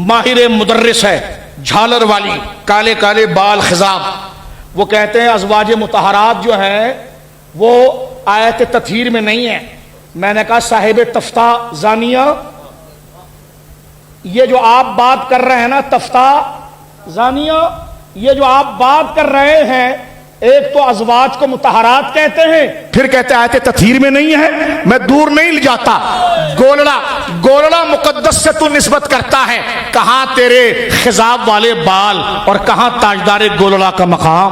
माहिर मुदर्रिस है, झालर वाली, काले काले बाल खिजाब, वो कहते हैं अज़वाज मुतहरात जो है वो आयत तत्हीर में नहीं है। मैंने कहा साहिब तफ्ता जानिया, ये जो आप बात कर रहे हैं ना तफ्ता जानिया, ये जो आप बात कर रहे हैं, एक तो अज़वाज को मुतहरात कहते हैं, फिर कहते हैं आयत तत्हीर में नहीं है। मैं दूर नहीं ले जाता, गोलड़ा मुकद्दस से तू निस्बत करता है, कहां तेरे खिजाब वाले बाल और कहां ताजदार गोलड़ा का मकाम।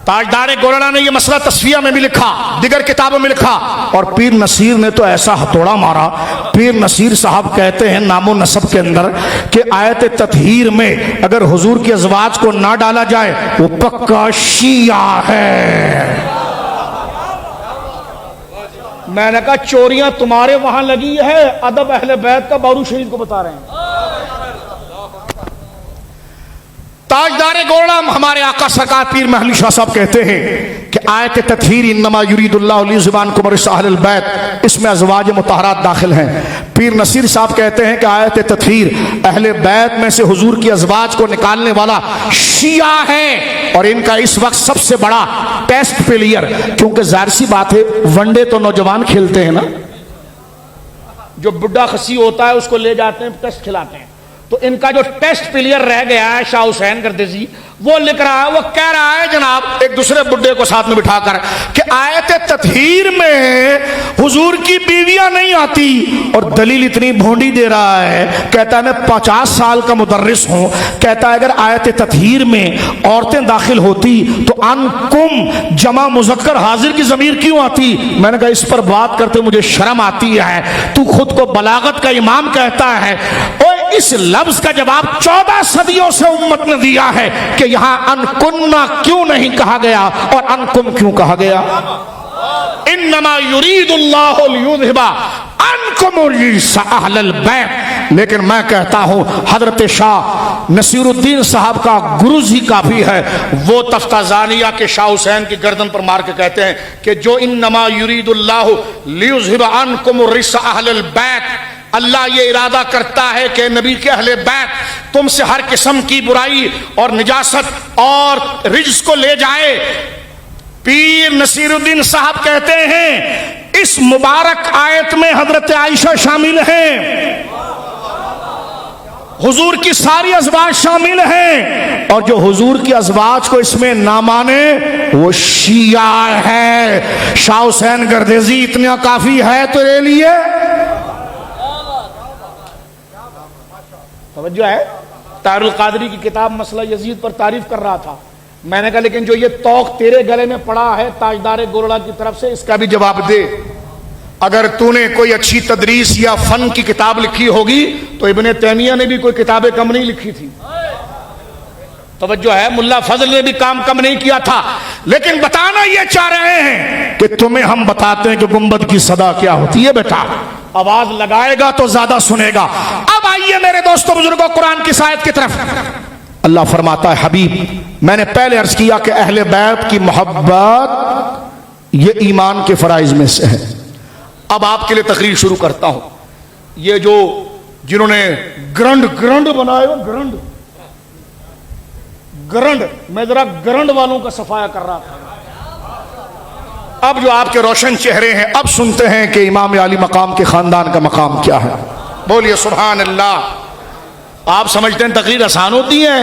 ताजदार गोलड़ा ने यह मसला तस्फिया में भी लिखा, दिगर किताबों में लिखा, और पीर नसीर ने तो ऐसा हथौड़ा मारा। पीर नसीर साहब कहते हैं नामो नसब के अंदर कि आयत तत्हीर में अगर हुजूर की अज़वाज को ना डाला जाए वो पक्का शिया है। मैंने कहा चोरियां तुम्हारे वहां लगी है, अदब अहले बैत का बारू शरीफ को बता रहे हैं। ताजदार गोलम हमारे आका सरकार पीर महली शाह साहब कहते हैं कि आयत तत्हीर इन्नमा युरीदुल्लाहु लियुज़हिबानकुम रिज्सा अहलल बैत, इसमें अज़वाज मुतहरात दाखिल हैं। पीर नसीर साहब कहते हैं कि आयत तत्हीर अहले बैत में से हुजूर की अज़वाज को निकालने वाला शिया है और इनका इस वक्त सबसे बड़ा टेस्ट प्लेयर, क्योंकि जाहिर सी बात है वनडे तो नौजवान खेलते हैं ना, जो बुढ़ा खसी होता है उसको ले जाते हैं टेस्ट खिलाते हैं, तो इनका जो टेस्ट प्लेयर रह गया है शाह हुसैन गर्देजी, वो लिख रहा है, वो कह रहा है जनाब एक दूसरे बुड्ढे को साथ में बिठाकर कि आयत तत्हीर में हुजूर की बीवियां नहीं आती, और दलील इतनी भोंडी दे रहा है, कहता है मैं 50 साल का मुदर्रिस हूं, कहता है अगर आयत तत्हीर में औरतें दाखिल होती तो अनकुम जमा मुजक्कर हाजिर की जमीर क्यों आती। मैंने कहा इस पर बात करते मुझे शर्म आती है, तू खुद को बलागत का इमाम कहता है, और इस लफ्ज का जवाब 14 सदियों से उम्मत ने दिया है कि यहां अनकुन्ना क्यों नहीं कहा गया और अनकुम क्यों कहा गया। इन्नमा युरीदुल्लाहु लियुज़हिबा अनकुम रिज्सा अहलल बैत। लेकिन मैं कहता हूं हजरत शाह नसीरुद्दीन साहब का गुरूज ही काफी है। वो तफ्ताजानिया के शाह हुसैन की गर्दन पर मार के कहते हैं कि जो इन्नमा युरीदुल्लाहु लियुज़हिबा अनकुम रिज्सा अहलल बैत, अल्लाह ये इरादा करता है कि नबी के अहले बैत तुमसे हर किस्म की बुराई और निजासत और रिज्स को ले जाए। पीर नसीरुद्दीन साहब कहते हैं इस मुबारक आयत में हजरत आयशा शामिल हैं, हुजूर की सारी अज़वाज शामिल हैं, और जो हुजूर की अज़वाज को इसमें ना माने वो शिया है। शाह हुसैन गर्देजी इतना काफी है तेरे लिए। तवज्जो है, तारुल कादरी की किताब मसला यजीद पर तारीफ कर रहा था, मैंने कहा लेकिन जो ये तौक तेरे गले में पड़ा है ताजदार गोरड़ा की तरफ से, इसका भी जवाब दे। अगर तूने कोई अच्छी तदरीस या फन की किताब लिखी होगी तो इब्ने तैमिया ने भी कोई किताबें कम नहीं लिखी थी। तवज्जो है, मुल्ला फजल ने भी काम कम नहीं किया था। लेकिन बताना ये चाह रहे हैं कि तुम्हें हम बताते हैं कि गुंबद की सदा क्या होती है। बेटा आवाज लगाएगा तो ज्यादा सुनेगा। अब आइए मेरे दोस्तों बुजुर्गों कुरान की आयत की तरफ। अल्लाह फरमाता है हबीब, मैंने पहले अर्ज किया कि अहले बैत की मोहब्बत ये ईमान के फराइज में से है। अब आपके लिए तकरीर शुरू करता हूं। ये जो जिन्होंने ग्रंड ग्रंड बनाए, ग्रंड ग्रंड, मैं जरा ग्रंड वालों का सफाया कर रहा था। अब जो आपके रोशन चेहरे हैं, अब सुनते हैं कि इमाम अली मकाम के खानदान का मकाम क्या है। बोलिए सुभान अल्लाह। आप समझते हैं तकरीर आसान होती है,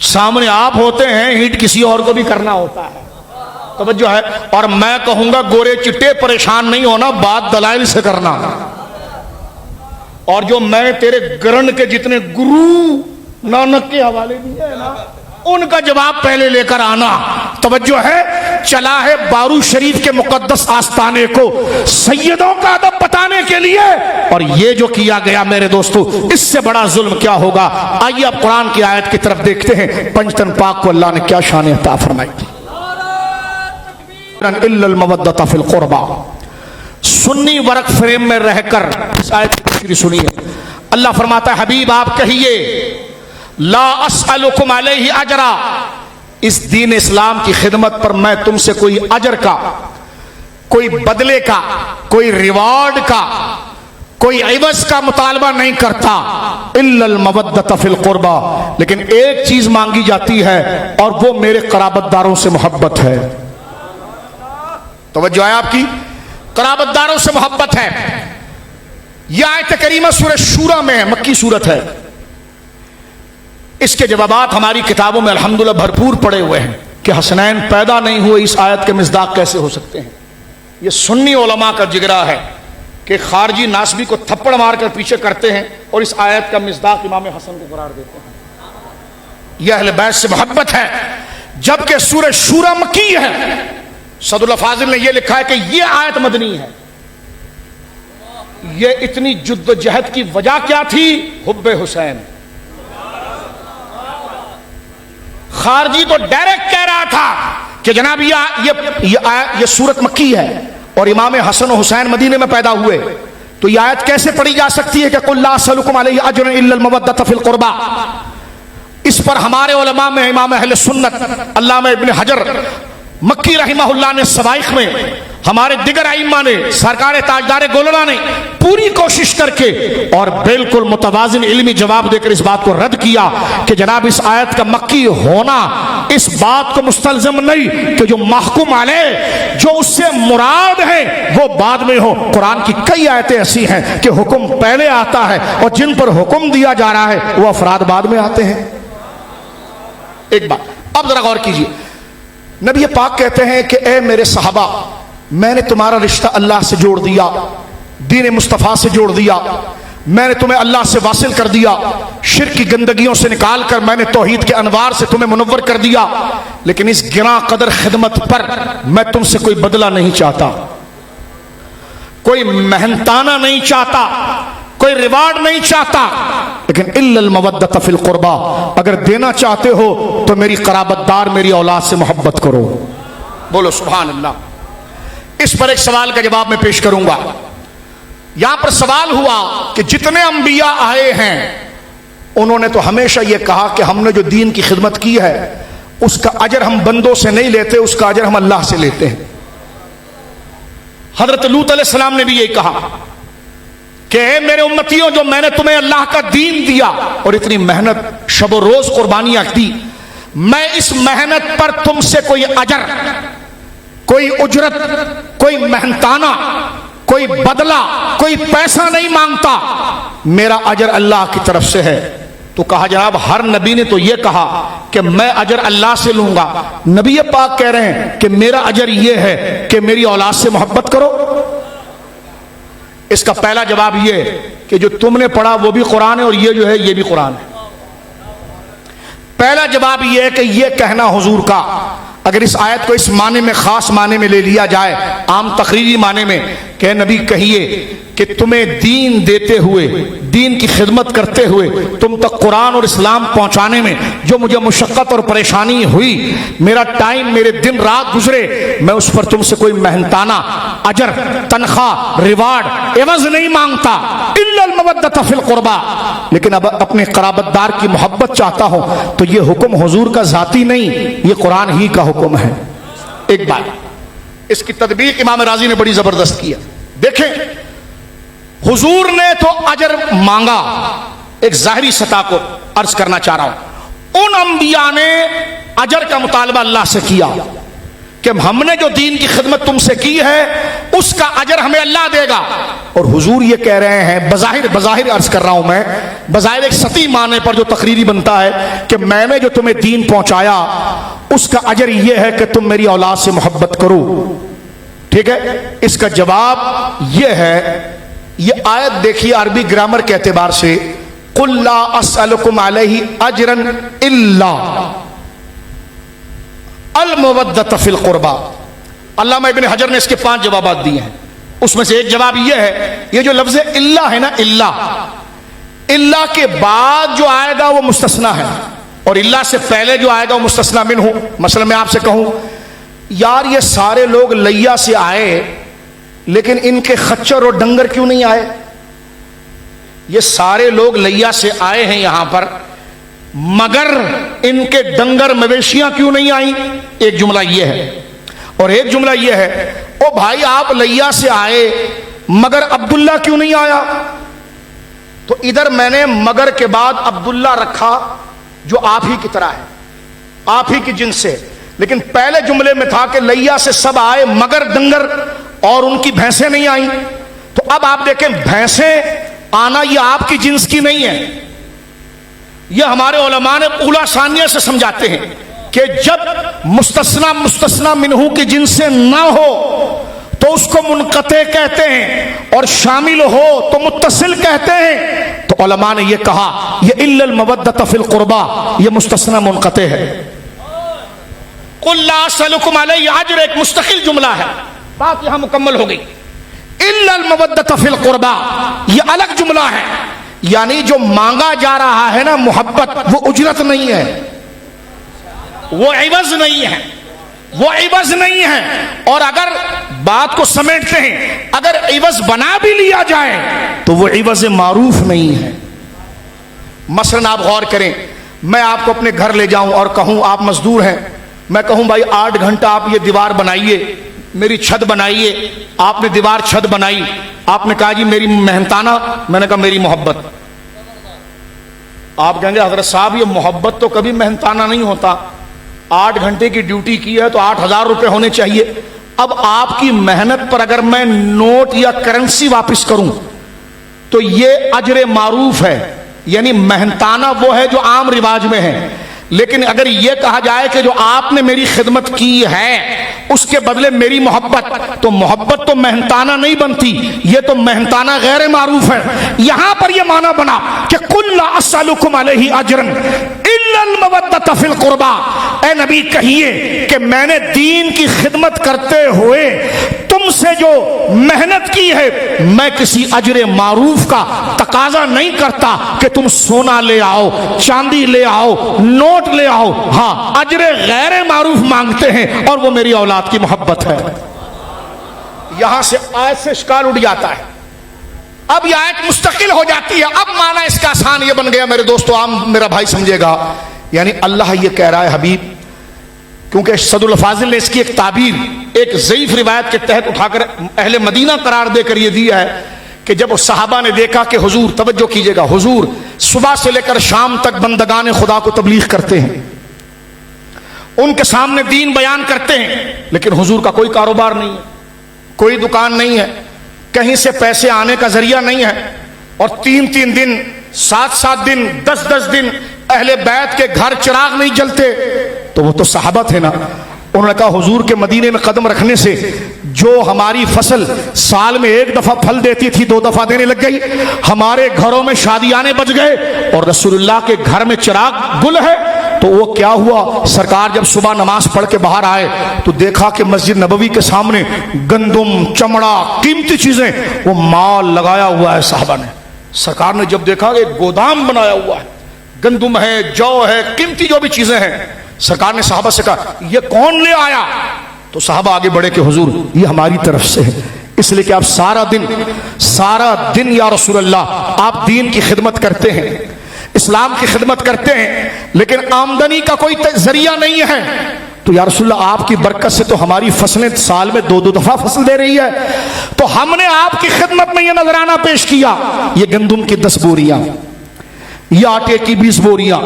सामने आप होते हैं, हिट किसी और को भी करना होता है। तवज्जो है। और मैं कहूंगा गोरे चिट्टे परेशान नहीं होना, बात दलाइल से करना। और जो मैं तेरे ग्रंड के जितने गुरु नानक के हवाले दिए है ना, उनका जवाब पहले लेकर आना। तवज्जो है, चला है बारू शरीफ के मुकद्दस आस्ताने को सैयदों का अदब बताने के लिए, और ये जो किया गया मेरे दोस्तों, इससे बड़ा जुल्म क्या होगा। आइए अब कुरान की आयत की तरफ देखते हैं, पंचतन पाक को अल्लाह ने क्या शान अता फरमाई। इल्लल मवद्दत फिल कुर्बा, सुन्नी वर्क फ्रेम में रहकर इस आयत की तफसीर सुनिए। अल्लाह फरमाता है हबीब आप कहिए ला अस्अलुकुम अलैहि अजरा, इस दीन इस्लाम की खिदमत पर मैं तुमसे कोई अजर का, कोई बदले का, कोई रिवॉर्ड का, कोई इवज का मुतालबा नहीं करता। इल्लल मवद्दत फिल कुर्बा, लेकिन एक चीज मांगी जाती है और वो मेरे कराबतदारों से मोहब्बत है। तवज्जो है आपकी, कराबतदारों से मोहब्बत है। यह आयत करीमा सूरह शूरा में है, मक्की सूरत है। इसके जवाबात हमारी किताबों में अल्हम्दुलिल्लाह भरपूर पड़े हुए हैं कि हसनैन पैदा नहीं हुए, इस आयत के मिज़दाक कैसे हो सकते हैं। यह सुन्नी उलमा का जिगरा है कि खारजी नासबी को थप्पड़ मारकर पीछे करते हैं और इस आयत का मिज़दाक इमाम हसन को करार देते हैं। यह अहले बैत से मोहब्बत है, जबकि सूरह शूरा मक्की है। सदुल्लाह फाजिल ने यह लिखा है कि यह आयत मदनी है। यह इतनी जुद्दोजहद की वजह क्या थी? हुब्बे हुसैन। खारजी तो डायरेक्ट कह रहा था कि जनाब ये सूरत मक्की है और इमाम हसन और हुसैन मदीने में पैदा हुए, तो यह आयत कैसे पढ़ी जा सकती है कि कुल ला असअलुकुम अलैहि अजरन इल्लल मवद्दत फिल कुर्बा। इस इस पर हमारे उलमा में इमाम अहले सुन्नत अल्लामा इब्न हजर मक्की रहमहुल्लाह ने सवाइख में, हमारे दिगर आइम्मा ने, सरकार ताजदार गोलना ने पूरी कोशिश करके और बिल्कुल मुतवाज़िन इल्मी जवाब देकर इस बात को रद्द किया कि जनाब इस आयत का मक्की होना इस बात को मुस्तलज़म नहीं कि जो महकुम अलैह जो उससे मुराद है वो बाद में हो। कुरान की कई आयतें ऐसी हैं कि हुक्म पहले आता है और जिन पर हुक्म दिया जा रहा है वो अफराद बाद में आते हैं। एक बात अब जरा गौर कीजिए, नबी पाक कहते हैं कि ए मेरे सहाबा, मैंने तुम्हारा रिश्ता अल्लाह से जोड़ दिया, दीन मुस्तफ़ा से जोड़ दिया, मैंने तुम्हें अल्लाह से वासिल कर दिया, शिर्क की गंदगियों से निकाल कर मैंने तौहीद के अनवार से तुम्हें मुनव्वर कर दिया, लेकिन इस गिरा कदर खिदमत पर मैं तुमसे कोई बदला नहीं चाहता, कोई मेहनताना नहीं चाहता, कोई रिवार्ड नहीं चाहता, लेकिन इल्लल मवद्दत फिल कुर्बा, अगर देना चाहते हो तो मेरी कराबतदार मेरी औलाद से मोहब्बत करो। बोलो सुभान अल्लाह। इस पर एक सवाल का जवाब मैं पेश करूंगा। यहां पर सवाल हुआ कि जितने अंबिया आए हैं उन्होंने तो हमेशा यह कहा कि हमने जो दीन की खिदमत की है उसका अजर हम बंदों से नहीं लेते, उसका अजर हम अल्लाह से लेते हैं। हजरत लूत अलैहिस्सलाम ने भी यही कहा कि मेरे उम्मतियों, जो मैंने तुम्हें अल्लाह का दीन दिया और इतनी मेहनत शब रोज कुर्बानियां दी, मैं इस मेहनत पर तुमसे कोई अजर, कोई उजरत, कोई मेहनताना, कोई बदला, कोई पैसा नहीं मांगता, मेरा अजर अल्लाह की तरफ से है। तो कहा जनाब हर नबी ने तो यह कहा कि मैं अजर अल्लाह से लूंगा, नबी पाक कह रहे हैं कि मेरा अजर यह है कि मेरी औलाद से मोहब्बत करो। इसका पहला जवाब यह है कि जो तुमने पढ़ा वो भी कुरान है और ये जो है ये भी कुरान है। पहला जवाब यह है कि यह कहना हुजूर का, अगर इस आयत को इस माने में, खास माने में ले लिया जाए, आम तकरीरी माने में, कि नबी कहिए कि तुम्हें दीन देते हुए, दीन की खिदमत करते हुए तुम तक कुरान और इस्लाम पहुंचाने में जो मुझे मुशक्कत और परेशानी हुई, मेरा टाइम, मेरे दिन रात गुजरे, मैं उस पर तुमसे कोई मेहनताना अजर, तनख्वाह, रिवार्ड, एवज नहीं मांगता, इल्लल मवद्दत फिल कुर्बा, लेकिन अब अपने कराबतदार की मोहब्बत चाहता हूं, तो यह हुक्म हुजूर का जाती नहीं, यह कुरान ही का हुक्म है। एक बात, इसकी तदबीक इमाम राजी ने बड़ी जबरदस्त किया। देखें, हुजूर ने तो अजर मांगा, एक जाहिरी सतह को अर्ज करना चाह रहा हूं, उन अंबिया ने अजर का मुतालबा अल्लाह से किया कि हमने जो दीन की खिदमत तुमसे की है उसका अजर हमें अल्लाह देगा। और हुजूर ये कह रहे हैं, बज़ाहिर अर्ज कर रहा हूं मैं, बज़ाहिर एक सती माने पर जो तकरीरी बनता है कि मैंने जो तुम्हें दीन पहुंचाया उसका अजर यह है कि तुम मेरी औलाद से मोहब्बत करो। ठीक है, इसका जवाब यह है, यह आयत देखिए अरबी ग्रामर के एतबार से, कुल ला अस्अलुकुम अलैहि अजरन इल्ला अल मवद्दत फिल कुर्बा। अल्लामा इब्न हजर ने इसके 5 जवाब दिए हैं, उसमें से एक जवाब यह है, ये जो लफ्ज इल्ला है ना, इल्ला के बाद जो आएगा वो मुस्तस्ना है और इल्ला से पहले जो आएगा वो मुस्तस्ना मिन्हु। मसलन मैं आपसे कहूं, यार ये सारे लोग लैया से आए लेकिन इनके खच्चर और डंगर क्यों नहीं आए? ये सारे लोग लैया से आए हैं यहां पर, मगर इनके डंगर मवेशियां क्यों नहीं आई? एक जुमला यह है। और एक जुमला यह है, ओ भाई आप लैया से आए मगर अब्दुल्ला क्यों नहीं आया? तो इधर मैंने मगर के बाद अब्दुल्ला रखा जो आप ही की तरह है, आप ही की जिन्स से, लेकिन पहले जुमले में था कि लैया से सब आए मगर डंगर और उनकी भैंसें नहीं आई। तो अब आप देखें, भैंसें आना यह आपकी जिन्स की नहीं है, यह हमारे उलमा ने उला सानिया से समझाते हैं कि जब मुस्तस्ना मिन्हू की जिन्स से ना हो तो उसको मुनक़ते कहते हैं और शामिल हो तो मुत्तसिल कहते हैं। तो उलमा ने यह कहा यह इल्लल मवद्दत फिल कुर्बा, यह मुस्तस्ना मुनक़ते है। कुल ला अस्अलुकुम अलैहि अजर एक मुस्तकिल जुमला है, बात यहां मुकम्मल हो गई। इल्लल मवद्दत फिल कुर्बा यह अलग जुमला है, यानी जो मांगा जा रहा है ना मोहब्बत, वो उजरत नहीं है, वो इवज नहीं है, वो इवज नहीं है। और अगर बात को समेटते हैं, अगर इवज बना भी लिया जाए तो वो इवज मारूफ नहीं है। मसलन आप गौर करें, मैं आपको अपने घर ले जाऊं और कहूं आप मजदूर हैं, मैं कहूं भाई 8 घंटा आप ये दीवार बनाइए, मेरी छत बनाइए। आपने दीवार छत बनाई, आपने कहा जी मेरी मेहनताना, मैंने कहा मेरी मोहब्बत। आप कहेंगे हजरत साहब ये मोहब्बत तो कभी मेहनताना नहीं होता, 8 घंटे की ड्यूटी की है तो 8,000 रुपए होने चाहिए। अब आपकी मेहनत पर अगर मैं नोट या करेंसी वापस करूं तो ये अजर मारूफ है, यानी मेहनताना वो है जो आम रिवाज में है। लेकिन अगर यह कहा जाए कि जो आपने मेरी खिदमत की है उसके बदले मेरी मोहब्बत, तो मोहब्बत तो मेहनताना नहीं बनती, ये तो मेहनताना गैर मारूफ है। यहां पर यह माना बना कि कुल्ला अस्सलुकुम अलैहि अजरन इल्लल मवद्दत फिल कुर्बा। ए नबी कहिए कि मैंने दीन की खिदमत करते हुए तुमसे जो मेहनत की है, मैं किसी अजर मारूफ का तकाजा नहीं करता कि तुम सोना ले आओ, चांदी ले आओ, नोट ले आओ। हाँ, अजर गैर मारूफ मांगते हैं और वो मेरी औलाद की मोहब्बत है। यहां से आयत से इश्काल उठ जाता है। अब यह आयत मुस्तकिल हो जाती है। अब माना इसका आसान ये बन गया मेरे दोस्तों, आम मेरा भाई समझेगा, यानी अल्लाह ये कह रहा है हबीब, क्योंकि सदुल फाजिल ने इसकी एक ताबीर एक ज़ईफ रिवायत के तहत उठाकर अहले मदीना करार देकर यह दिया है कि जब उस सहाबा ने देखा कि हुजूर, तवज्जो कीजिएगा, हुजूर सुबह से लेकर शाम तक बंदगान खुदा को तबलीग करते हैं, उनके सामने दीन बयान करते हैं, लेकिन हुजूर का कोई कारोबार नहीं है, कोई दुकान नहीं है, कहीं से पैसे आने का जरिया नहीं है, और 3-3 दिन 7-7 दिन 10-10 दिन अहले बैत के घर चिराग नहीं जलते। तो वो तो सहाबा थे ना। उन्होंने कहा हुजूर के मदीने में कदम रखने से जो हमारी फसल साल में 1 दफा फल देती थी 2 दफा देने लग गई, हमारे घरों में शादियाने बच गए और रसूलुल्लाह के घर में चिराग गुल है। तो वो क्या हुआ, सरकार जब सुबह नमाज पढ़ के बाहर आए तो देखा कि मस्जिद नबवी के सामने गंदुम, चमड़ा, कीमती चीजें, वो माल लगाया हुआ है साहबा ने। सरकार ने जब देखा कि गोदाम बनाया हुआ है, गंदुम है, जौ है, कीमती जो भी चीजें हैं, सरकार ने साहबा से कहा ये कौन ले आया? तो साहबा आगे बढ़े कि हुजूर ये हमारी तरफ से है, इसलिए कि आप सारा दिन या रसूलल्लाह आप दीन की खिदमत करते हैं, इस्लाम की खिदमत करते हैं, लेकिन आमदनी का कोई जरिया नहीं है। तो या रसूलल्लाह आपकी बरकत से तो हमारी फसलें साल में 2-2 दफा फसल दे रही है, तो हमने आपकी खिदमत में यह नजराना पेश किया, ये गंदुम की 10 बोरियां, ये आटे की 20 बोरियां,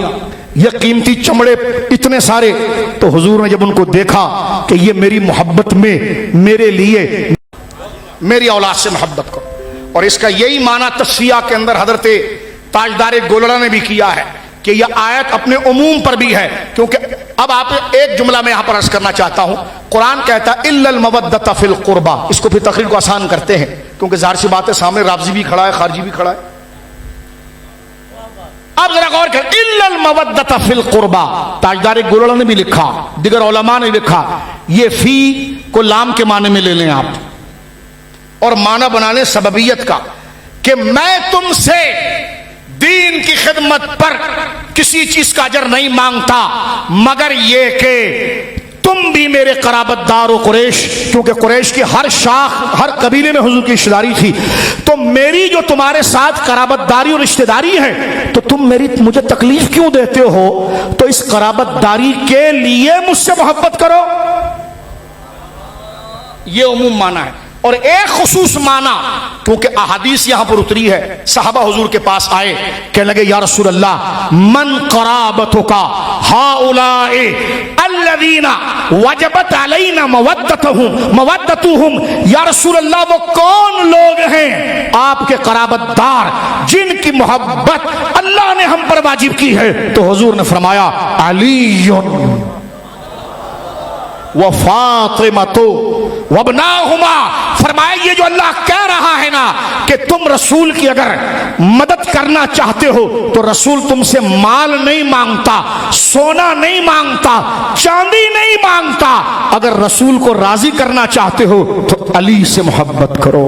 ये कीमती चमड़े इतने सारे। तो हुजूर ने जब उनको देखा कि ये मेरी मोहब्बत में मेरे लिए मेरी औलाद से मोहब्बत करो, और इसका यही माना तस्फिया के अंदर हजरत ताजदार गोलड़ा ने भी किया है कि यह आयत अपने उमूम पर भी है। क्योंकि अब आप एक जुमला में यहां पर अर्ज करना चाहता हूं, कुरान कहता है इल्लल मवद्दत फिल कुर्बा। इसको फिर तकरीर को आसान करते हैं, क्योंकि जाहिर सी बात है सामने रावजी भी खड़ा है, खारजी भी खड़ा है। अब जरा गौर कर, इल्लल मवद्दत फिल कुर्बा, ताजदार गोलड़ा ने भी लिखा, दिगर उलमा ने लिखा, ये फी को लाम के माने में ले लें आप, और माना बना लें सबबियत का, कि मैं तुमसे दीन की खिदमत पर किसी चीज का अजर नहीं मांगता मगर ये कि तुम भी मेरे कराबतदार हो कुरैश, क्योंकि कुरैश की हर शाख, हर कबीले में हुजूर की रिश्तेदारी थी। तो मेरी जो तुम्हारे साथ कराबतदारी और रिश्तेदारी है, तो तुम मुझे तकलीफ क्यों देते हो? तो इस कराबतदारी के लिए मुझसे मोहब्बत करो। ये उमूम माना है। और एक खुसूस माना, क्योंकि अहादीस यहां पर उतरी है, सहाबा हुजूर के पास आए, कहने लगे या रसूल अल्लाह मन कराबतुका हाउलाए अल्लज़ीना वजबत अलैना मवद्दतुहुम। या रसूल अल्लाह वो कौन लोग हैं आपके कराबतदार जिनकी मोहब्बत अल्लाह ने हम पर वाजिब की है? तो हुजूर ने फरमाया अलीयुन व फातिमतो वबनाहुमा। फरमाया ये जो अल्लाह कह रहा है ना कि तुम रसूल की अगर मदद करना चाहते हो तो रसूल तुमसे माल नहीं मांगता, सोना नहीं मांगता, चांदी नहीं मांगता। अगर रसूल को राजी करना चाहते हो तो अली से मोहब्बत करो,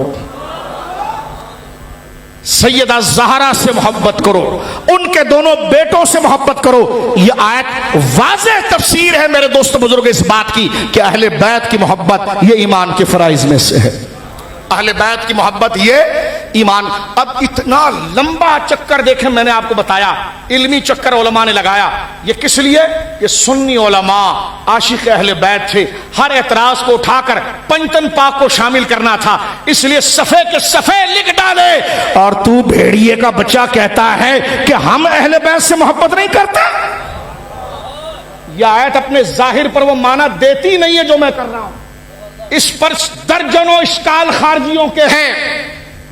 सैयदा ज़हरा से मोहब्बत करो, उनके दोनों बेटों से मोहब्बत करो। यह आयत वाज़ेह तफसीर है मेरे दोस्तों बुजुर्ग इस बात की कि अहले बैत की मोहब्बत ये ईमान के फराइज में से है। अहले बैत की मोहब्बत ये ईमान। अब इतना लंबा चक्कर देखें, मैंने आपको बताया इल्मी चक्कर उलमा ने लगाया। ये किस लिए? ये सुन्नी उलमा आशिक अहले बैत थे, हर एतराज को उठाकर पंचतन पाक को शामिल करना था, इसलिए सफे के सफे लिख डाले। और तू भेड़िए का बच्चा कहता है कि हम अहले बैत से मोहब्बत नहीं करते। यह आयत अपने जाहिर पर वो माना देती नहीं है जो मैं कर रहा हूं। इस पर दर्जनों इश्काल खारजियों के हैं,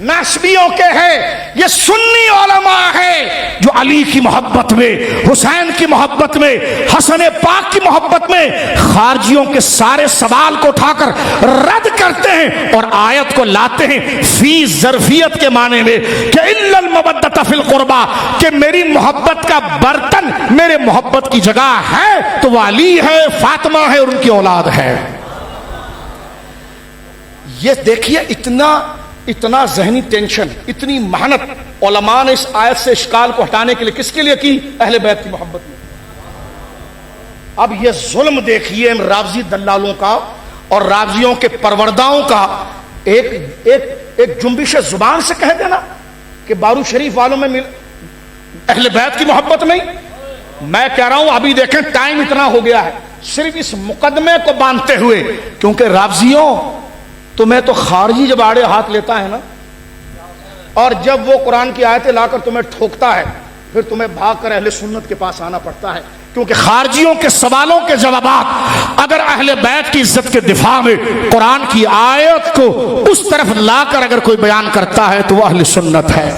नासबियों के हैं। ये सुन्नी उलमा है जो अली की मोहब्बत में, हुसैन की मोहब्बत में, हसन पाक की मोहब्बत में खारजियों के सारे सवाल को उठाकर रद्द करते हैं और आयत को लाते हैं फी ज़रफियत के माने में कि इल्लल मवद्दत फिल कुर्बा, कि मेरी मोहब्बत का बर्तन मेरे मोहब्बत की जगह है तो वो अली है, फातिमा है और उनकी औलाद है। ये देखिए इतना जहनी टेंशन, इतनी मेहनत उलमा ने इस आयत से इश्काल को हटाने के लिए किसके लिए की? अहले बैत की मोहब्बत में। अब ये जुल्म देखिए इन रावजी दल्लालों का और रावजियों के परवरदाओं का। एक जुम्बिश जुबान से कह देना कि बारू शरीफ वालों में अहले बैत की मोहब्बत नहीं। मैं कह रहा हूं अभी देखें टाइम इतना हो गया है, सिर्फ इस मुकदमे को बांधते हुए, क्योंकि रावजियों तुम्हें तो खारजी जब आड़े हाथ लेता है ना, और जब वो कुरान की आयतें लाकर तुम्हें ठोकता है, फिर तुम्हें भागकर अहले सुन्नत के पास आना पड़ता है। क्योंकि खारजियों के सवालों के जवाबात अगर अहले बैत की इज्जत के दिफा में कुरान की आयत को उस तरफ लाकर अगर कोई बयान करता है तो वह अहले सुन्नत है।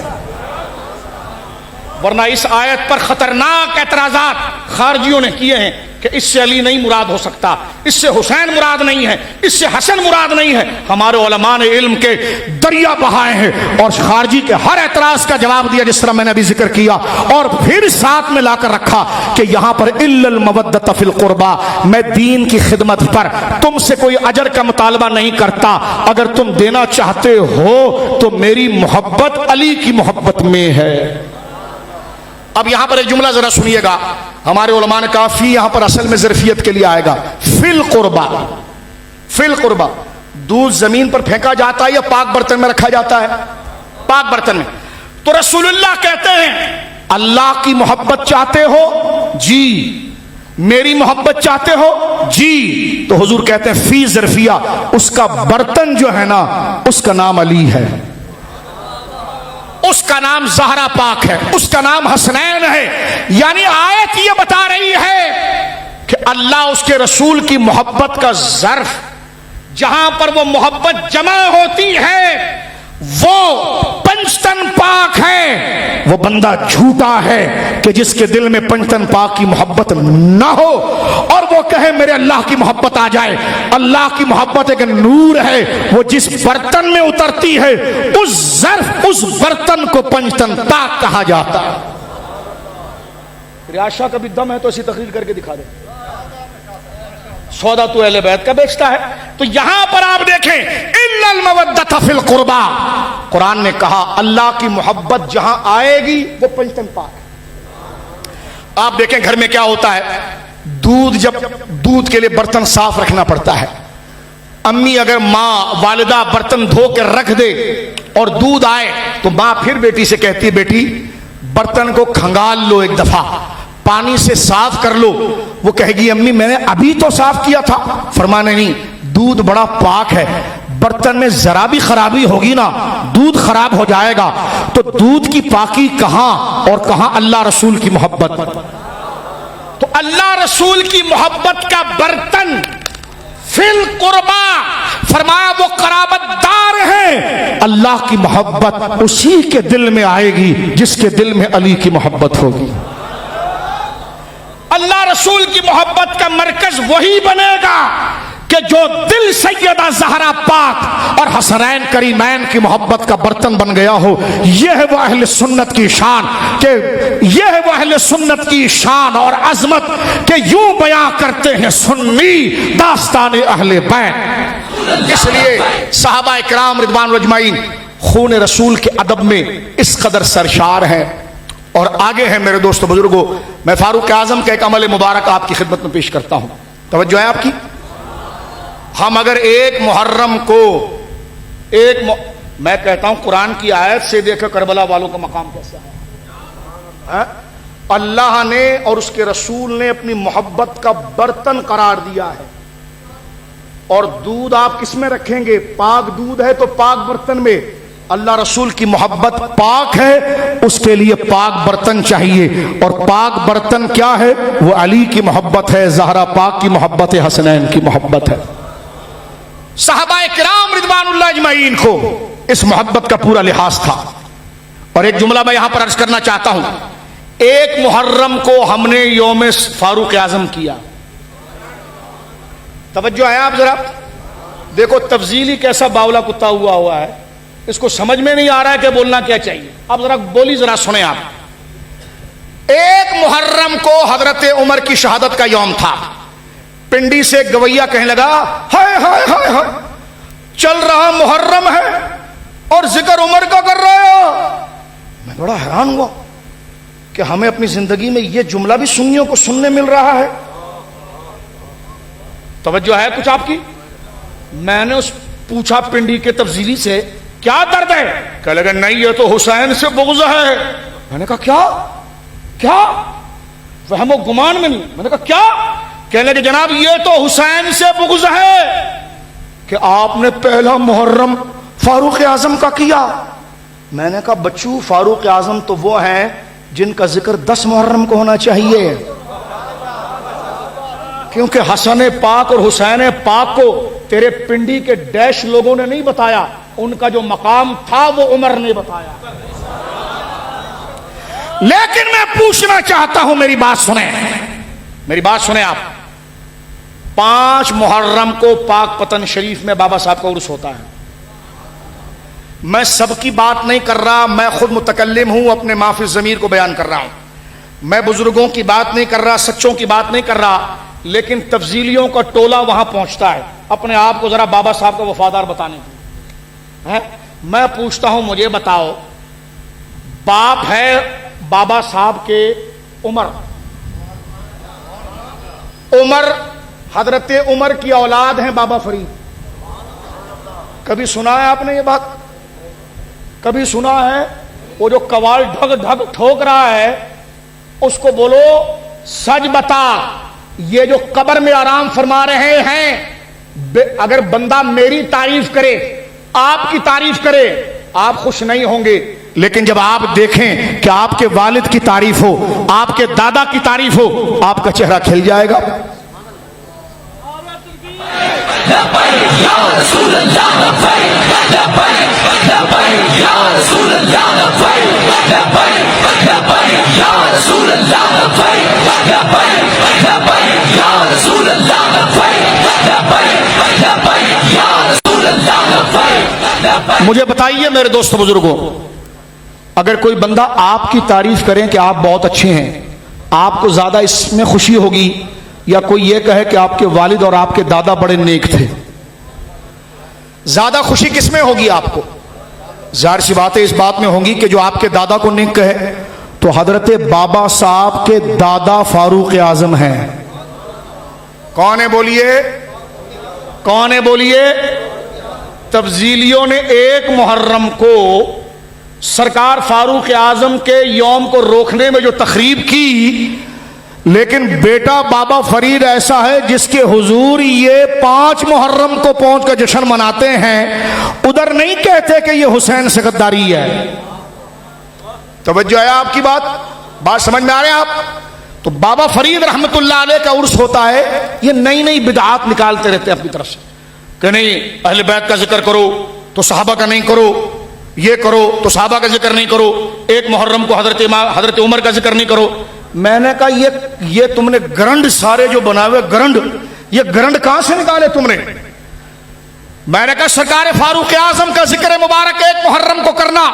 वरना इस आयत पर खतरनाक एतराजात खारजियों ने किए हैं कि इससे अली नहीं मुराद हो सकता, इससे हुसैन मुराद नहीं है, इससे हसन मुराद नहीं है। हमारे उलमा ने इल्म के दरिया बहाए हैं और खारजी के हर एतराज का जवाब दिया, जिस तरह मैंने अभी जिक्र किया, और फिर साथ में लाकर रखा कि यहां पर इल्लल मवद्दत फिल कुर्बा, मैं दीन की खिदमत पर तुमसे कोई अजर का मुतालबा नहीं करता, अगर तुम देना चाहते हो तो मेरी मोहब्बत अली की मोहब्बत में है। अब यहां पर एक जुमला जरा सुनिएगा, हमारे उलमा ने कहा फी यहां पर असल में ज़रफियत के लिए आएगा। फिल कुर्बा, फिल कुर्बा, दूध जमीन पर फेंका जाता है या पाक बर्तन में रखा जाता है? पाक बर्तन में। तो रसूलुल्लाह कहते हैं अल्लाह की मोहब्बत चाहते हो जी, मेरी मोहब्बत चाहते हो जी, तो हुजूर कहते हैं फी ज़रफिया, उसका बर्तन जो है ना उसका नाम अली है, उसका नाम ज़हरा पाक है, उसका नाम हसनैन है। यानी आयत ये बता रही है कि अल्लाह उसके रसूल की मोहब्बत का ज़र्फ, जहां पर वो मोहब्बत जमा होती है वो पंचतन पाक है। वो बंदा झूठा है कि जिसके दिल में पंचतन पाक की मोहब्बत ना हो और वो कहे मेरे अल्लाह की मोहब्बत आ जाए। अल्लाह की मोहब्बत एक नूर है, वो जिस बर्तन में उतरती है उस ज़र्फ, उस बर्तन को पंचतन पाक कहा जाता है। रियाशा का भी दम है तो ऐसी तकरीर करके दिखा दे, सौदा तो अहले बैत का बेचता है। तो यहां पर आप देखें इल्लल मवद्दत फिल कुर्बा, कुरान ने कहा अल्लाह की मोहब्बत जहां आएगी वो पंचतन पाक है। आप देखें घर में क्या होता है, जब दूध के लिए बर्तन साफ रखना पड़ता है, अम्मी अगर माँ वालिदा बर्तन धो के रख दे और दूध आए तो माँ फिर बेटी से कहती है बेटी बर्तन को खंगाल लो, एक दफा पानी से साफ कर लो। वो कहेगी अम्मी मैंने अभी तो साफ किया था। फरमाने नहीं, दूध बड़ा पाक है, बर्तन में जरा भी खराबी होगी ना दूध खराब हो जाएगा। तो दूध की पाकी कहां और कहां अल्लाह रसूल की मोहब्बत। तो अल्लाह रसूल की मोहब्बत का बर्तन फिल कुर्बा, फरमाया वो कराबतदार है। अल्लाह की मोहब्बत उसी के दिल में आएगी जिसके दिल में अली की मोहब्बत होगी। अल्लाह रसूल की मोहब्बत का मरकज वही बनेगा कि जो दिल सैयदा ज़हरा पाक और हसनैन करीमैन की मोहब्बत का बर्तन बन गया हो। यह है वह अहले सुन्नत की शान, कि यह है वह अहले सुन्नत की शान और अजमत कि यूं बयां करते हैं सुन्नी दास्तान अहले बैत। इसलिए सहाबा इकराम रिदवान अजमाइन खून रसूल के अदब में इस कदर सरशार हैं। और आगे है मेरे दोस्तों बुजुर्गों, मैं फारूक आजम का एक अमल मुबारक आपकी खिदमत में पेश करता हूं, तवज्जो है आपकी। हम अगर एक मुहर्रम को मैं कहता हूं कुरान की आयत से देखो करबला वालों का मकाम कैसा है? अल्लाह ने और उसके रसूल ने अपनी मोहब्बत का बर्तन करार दिया है। और दूध आप किस में रखेंगे? पाक दूध है तो पाक बर्तन में। अल्लाह रसूल की मोहब्बत पाक है, उसके लिए पाक बर्तन चाहिए। और पाक बर्तन क्या है? वो अली की मोहब्बत है, ज़हरा पाक की मोहब्बत है, हसनैन की मोहब्बत है। सहाबाए किराम रिदवानुल्लाह अजमईन को इस मोहब्बत का पूरा लिहाज था। और एक जुमला मैं यहां पर अर्ज करना चाहता हूं। एक मुहर्रम को हमने यौम फारूक आजम किया। तवज्जो है आप जरा देखो, तफजीली कैसा बावला कुत्ता हुआ है, इसको समझ में नहीं आ रहा है कि बोलना क्या चाहिए। अब जरा बोली जरा सुने आप। एक मुहर्रम को हजरत उमर की शहादत का यौम था। पिंडी से गवैया कहने लगा, हाय हाय हाय हाय, चल रहा मुहर्रम है और जिक्र उमर का कर रहे हो। मैं बड़ा हैरान हुआ कि हमें अपनी जिंदगी में यह जुमला भी सुन्नियों को सुनने मिल रहा है। तवज्जो है कुछ आपकी? मैंने उस पूछा पिंडी के तफजीली से, क्या दर्द है? कह लगा नहीं, ये तो हुसैन से बुग़्ज़ है। मैंने कहा क्या क्या? वहमो गुमान में नहीं। मैंने कहा क्या? कहने लगे जनाब ये तो हुसैन से बुग़्ज़ है कि आपने पहला मुहर्रम फारूक आजम का किया। मैंने कहा बच्चू, फारूक आजम तो वो हैं जिनका जिक्र 10 मुहर्रम को होना चाहिए, क्योंकि हसन पाक और हुसैन पाक को तेरे पिंडी के डैश लोगों ने नहीं बताया, उनका जो मकाम था वो उमर ने बताया। लेकिन मैं पूछना चाहता हूं, मेरी बात सुने, मेरी बात सुने आप। 5 मुहर्रम को पाक पतन शरीफ में बाबा साहब का उर्स होता है। मैं सबकी बात नहीं कर रहा, मैं खुद मुतकल्लिम हूं, अपने माफिज ज़मीर को बयान कर रहा हूं। मैं बुजुर्गों की बात नहीं कर रहा, सच्चों की बात नहीं कर रहा, लेकिन तफजीलियों का टोला वहां पहुंचता है अपने आप को जरा बाबा साहब का वफादार बताने के लिए। मैं पूछता हूं, मुझे बताओ, बाप है बाबा साहब के उमर, उमर हजरत उमर की औलाद हैं बाबा फरीद। कभी सुना है आपने ये बात? कभी सुना है? वो जो कवाल ढग ढग ठोक रहा है उसको बोलो सच बता, ये जो कब्र में आराम फरमा रहे हैं, अगर बंदा मेरी तारीफ करे, आपकी तारीफ करे, आप खुश नहीं होंगे। लेकिन जब आप देखें कि आपके वालिद की तारीफ हो, आपके दादा की तारीफ हो, आपका चेहरा खिल जाएगा। मुझे बताइए मेरे दोस्तों बुजुर्गों, अगर कोई बंदा आपकी तारीफ करें कि आप बहुत अच्छे हैं, आपको ज्यादा इसमें खुशी होगी या कोई ये कहे कि आपके वालिद और आपके दादा बड़े नेक थे? ज्यादा खुशी किसमें होगी आपको? जाहिर सी बात है इस बात में होगी कि जो आपके दादा को नेक कहे। तो हजरत बाबा साहब के दादा फारूक आजम हैं। कौन है बोलिए? कौन है बोलिए? तफजीलियों ने एक मुहर्रम को सरकार फारूक आजम के यौम को रोकने में जो तकरीब की, लेकिन बेटा बाबा फरीद ऐसा है जिसके हुजूर ये 5 मुहर्रम को पहुंचकर जश्न मनाते हैं, उधर नहीं कहते कि ये हुसैन से गद्दारी है। तवज्जो है आपकी बात समझ में आ रहे हैं आप? तो बाबा फरीद रहमतुल्लाह अलैह का उर्स होता है, ये नई नई बिदआत निकालते रहते हैं अपनी तरफ से कि नहीं अहले बैत का जिक्र करो तो सहाबा का नहीं करो, ये करो तो सहाबा का जिक्र नहीं करो, एक मुहर्रम को हजरत उमर का जिक्र नहीं करो। मैंने कहा ये तुमने गरंड सारे जो बनावे गरंड, ये गरंड कहां से निकाले तुमने? मैंने कहा सरकार फारूक आजम का जिक्र मुबारक एक मुहर्रम को करना,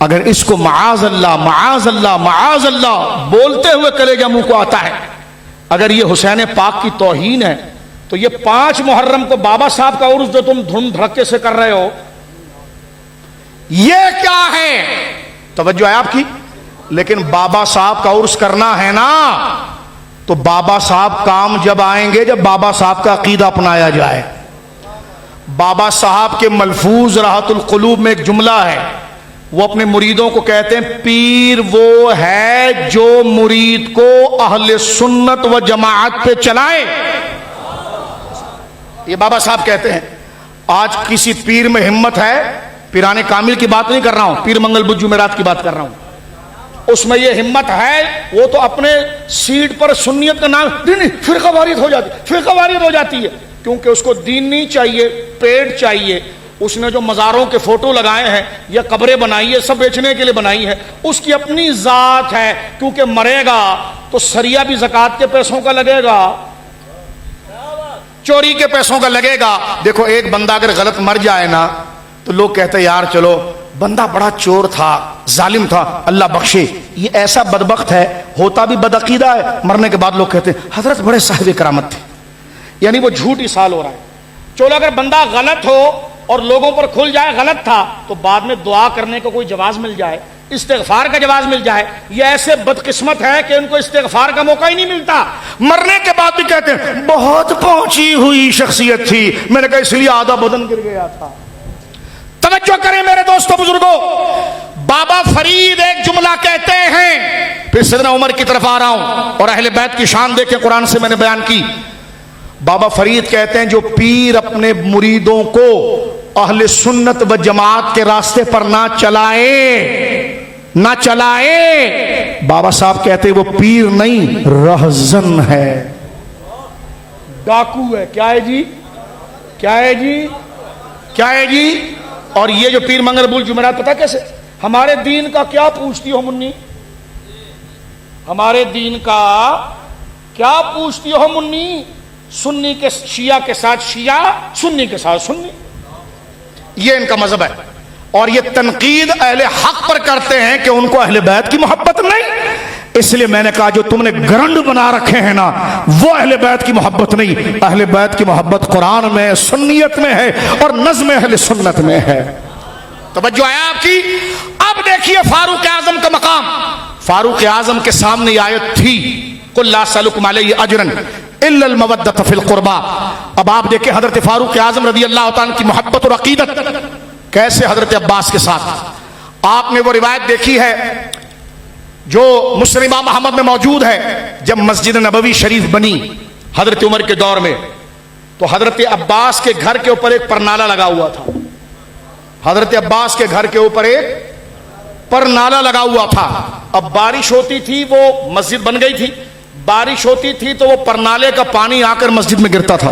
अगर इसको माआज अल्लाह माआज अल्लाह माआज अल्लाह बोलते हुए कलेजा मुंह को आता है, अगर ये हुसैन पाक की तौहीन है, तो ये 5 मुहर्रम को बाबा साहब का उर्स जो तुम धूम धड़के से कर रहे हो, ये क्या है? तवज्जो है आपकी? लेकिन बाबा साहब का उर्स करना है ना, तो बाबा साहब काम जब आएंगे जब बाबा साहब का अकीदा अपनाया जाए। बाबा साहब के मलफूज राहतुल कुलूब में एक जुमला है, वो अपने मुरीदों को कहते हैं, पीर वो है जो मुरीद को अहले सुन्नत व जमाअत पे चलाए। ये बाबा साहब कहते हैं। आज किसी पीर में हिम्मत है, पीराने कामिल की बात नहीं कर रहा हूं, पीर मंगल बुद्ध जुमेरात की बात कर रहा हूं, उसमें ये हिम्मत है, वो तो अपने सीट पर सुन्नियत का नाम नहीं, फिरकावारियत हो जाती है, क्योंकि उसको दीन नहीं चाहिए, पेट चाहिए। उसने जो मज़ारों के फोटो लगाए हैं या कब्रें बनाई है, सब बेचने के लिए बनाई है, उसकी अपनी जात है, क्योंकि मरेगा तो सरिया भी ज़कात के पैसों का लगेगा, चोरी के पैसों का लगेगा। देखो, एक बंदा अगर गलत मर जाए ना, तो लोग कहते हैं यार चलो, बंदा बड़ा चोर था, जालिम था, अल्लाह बख्शे। ये ऐसा बदबख्त है, होता भी बदअकीदा है, मरने के बाद लोग कहते हैं हजरत बड़े साहिब करामत थे, यानी वो झूठ इसाल हो रहा है। चलो, अगर बंदा गलत हो और लोगों पर खुल जाए गलत था, तो बाद में दुआ करने का कोई जवाब मिल जाए, इस्तिग़फ़ार का जवाब मिल जाए। ये ऐसे बदकिस्मत है कि उनको इस्तिग़फ़ार का मौका ही नहीं मिलता, मरने के बाद भी कहते हैं बहुत पहुंची हुई शख्सियत थी, मैंने कहा इसलिए आधा बदन गिर गया था। तवज्जो करें मेरे दोस्तों बुजुर्गों, बाबा फरीद एक जुमला कहते हैं, फिर सैयदना उमर की तरफ आ रहा हूं और अहले बैत की शान देखें, कुरान से मैंने बयान की। बाबा फरीद कहते हैं जो पीर अपने मुरीदों को अहले सुन्नत व जमात के रास्ते पर ना चलाए, बाबा साहब कहते हैं वो पीर नहीं, रहज़न है, डाकू है। क्या है जी? क्या है जी? क्या है जी? और ये जो पीर मंगल बुल जुमेरात, पता कैसे? हमारे दीन का क्या पूछती हो मुन्नी? हमारे दीन का क्या पूछती हो मुन्नी? सुन्नी के शिया के साथ शिया, सुन्नी के साथ सुन्नी, ये इनका मजहब है। और ये तनकीद अहले हक पर करते हैं कि उनको अहले बैत की मोहब्बत नहीं। इसलिए मैंने कहा जो तुमने ग्रंड बना रखे हैं ना, वो अहले बैत की मोहब्बत नहीं, अहले बैत की मोहब्बत कुरान में, सुन्नियत में है और नज़्म अहले सुन्नत में है। तवज्जो है आपकी। अब देखिए फारूक आजम का मकाम। फारूक आजम के सामने आयत थी, कुल ला सलुकुम अलैहि अजरन इल्लल मवद्दत फिल कुर्बा। अब आप देखें हजरत फारूक आजम रज़ी अल्लाह तआला की मोहब्बत और अकीदत कैसे हजरत अब्बास के साथ। आपने वो रिवायत देखी है जो मुस्लिम इमाम अहमद में मौजूद है, जब मस्जिद नबवी शरीफ बनी हजरत उमर के दौर में, तो हजरत अब्बास के घर के ऊपर एक परनाला लगा हुआ था। हजरत अब्बास के घर के ऊपर एक परनाला लगा हुआ था। अब बारिश होती थी, वो मस्जिद बन गई थी, बारिश होती थी तो वो परनाले का पानी आकर मस्जिद में गिरता था,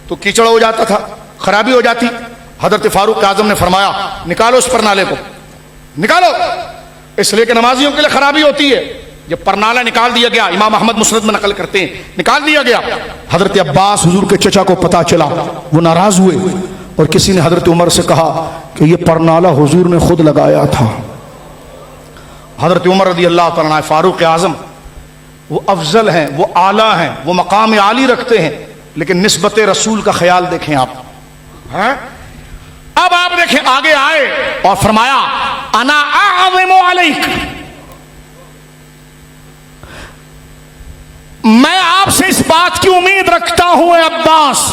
तो कीचड़ हो जाता था, खराबी हो जाती। हजरत फारूक आजम ने फरमाया निकालो इस परनाले को, निकालो, इसलिए कि नमाजियों के लिए खराबी होती है। जब परनाला निकाल दिया गया, इमाम अहमद मुस्नद में नकल करते हैं, निकाल दिया गया, हजरत अब्बास हुजूर के चचा को पता चला, वो नाराज हुए और किसी ने हजरत उमर से कहा कि ये परनाला हुजूर ने खुद लगाया था। हजरत उमर रज़ी अल्लाह तआला अन्हु फारूक आजम वो अफजल हैं, वो आला हैं, वो मकाम आली रखते हैं, लेकिन निस्बत रसूल का ख्याल देखें आप हैं। अब आप देखें आगे आए और फरमाया अना आज़िमु अलैक, मैं आपसे इस बात की उम्मीद रखता हूं अब्बास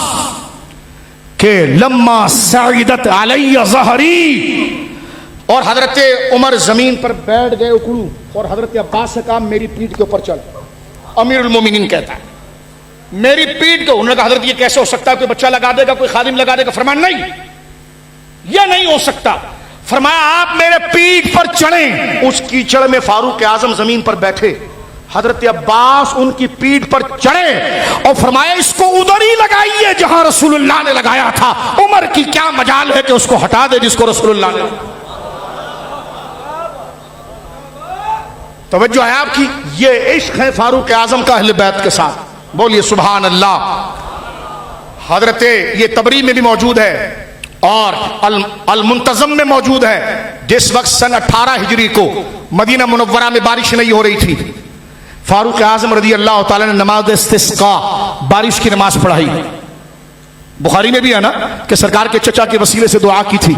के लम्मा सईदत अलैया ज़हरी। और हजरत उमर जमीन पर बैठ गए उकड़ू, और हजरत अब्बास से कहा मेरी पीठ के ऊपर चल। अमीरुल मोमिनीन कहता है मेरी पीठ के। उन्होंने कहा हजरत ये कैसे हो सकता है, कोई बच्चा लगा देगा, कोई खादिम लगा देगा? फरमाया नहीं, यह नहीं हो सकता। फरमाया आप मेरे पीठ पर चढ़े। उस कीचड़ में फारूक आजम जमीन पर बैठे, हजरत अब्बास उनकी पीठ पर चढ़े और फरमाया इसको उधर ही लगाइए जहां रसूलुल्लाह ने लगाया था। उमर की क्या मजाल है कि उसको हटा दे जिसको रसूलुल्लाह ने। तवज्जो है आपकी। ये इश्क है फारूक आजम का अहले बैत के साथ। बोलिए सुभान अल्लाह। हजरत ये तबरी में भी मौजूद है और अल मुंतज़म में मौजूद है। जिस वक्त सन 18 हिजरी को मदीना मुनव्वरा में बारिश नहीं हो रही थी, फारूक आजम रज़ी अल्लाह तआला ने नमाज इस्तिस्का, बारिश की नमाज पढ़ाई। बुखारी में भी है ना कि सरकार के चचा के वसीले से दुआ की थी।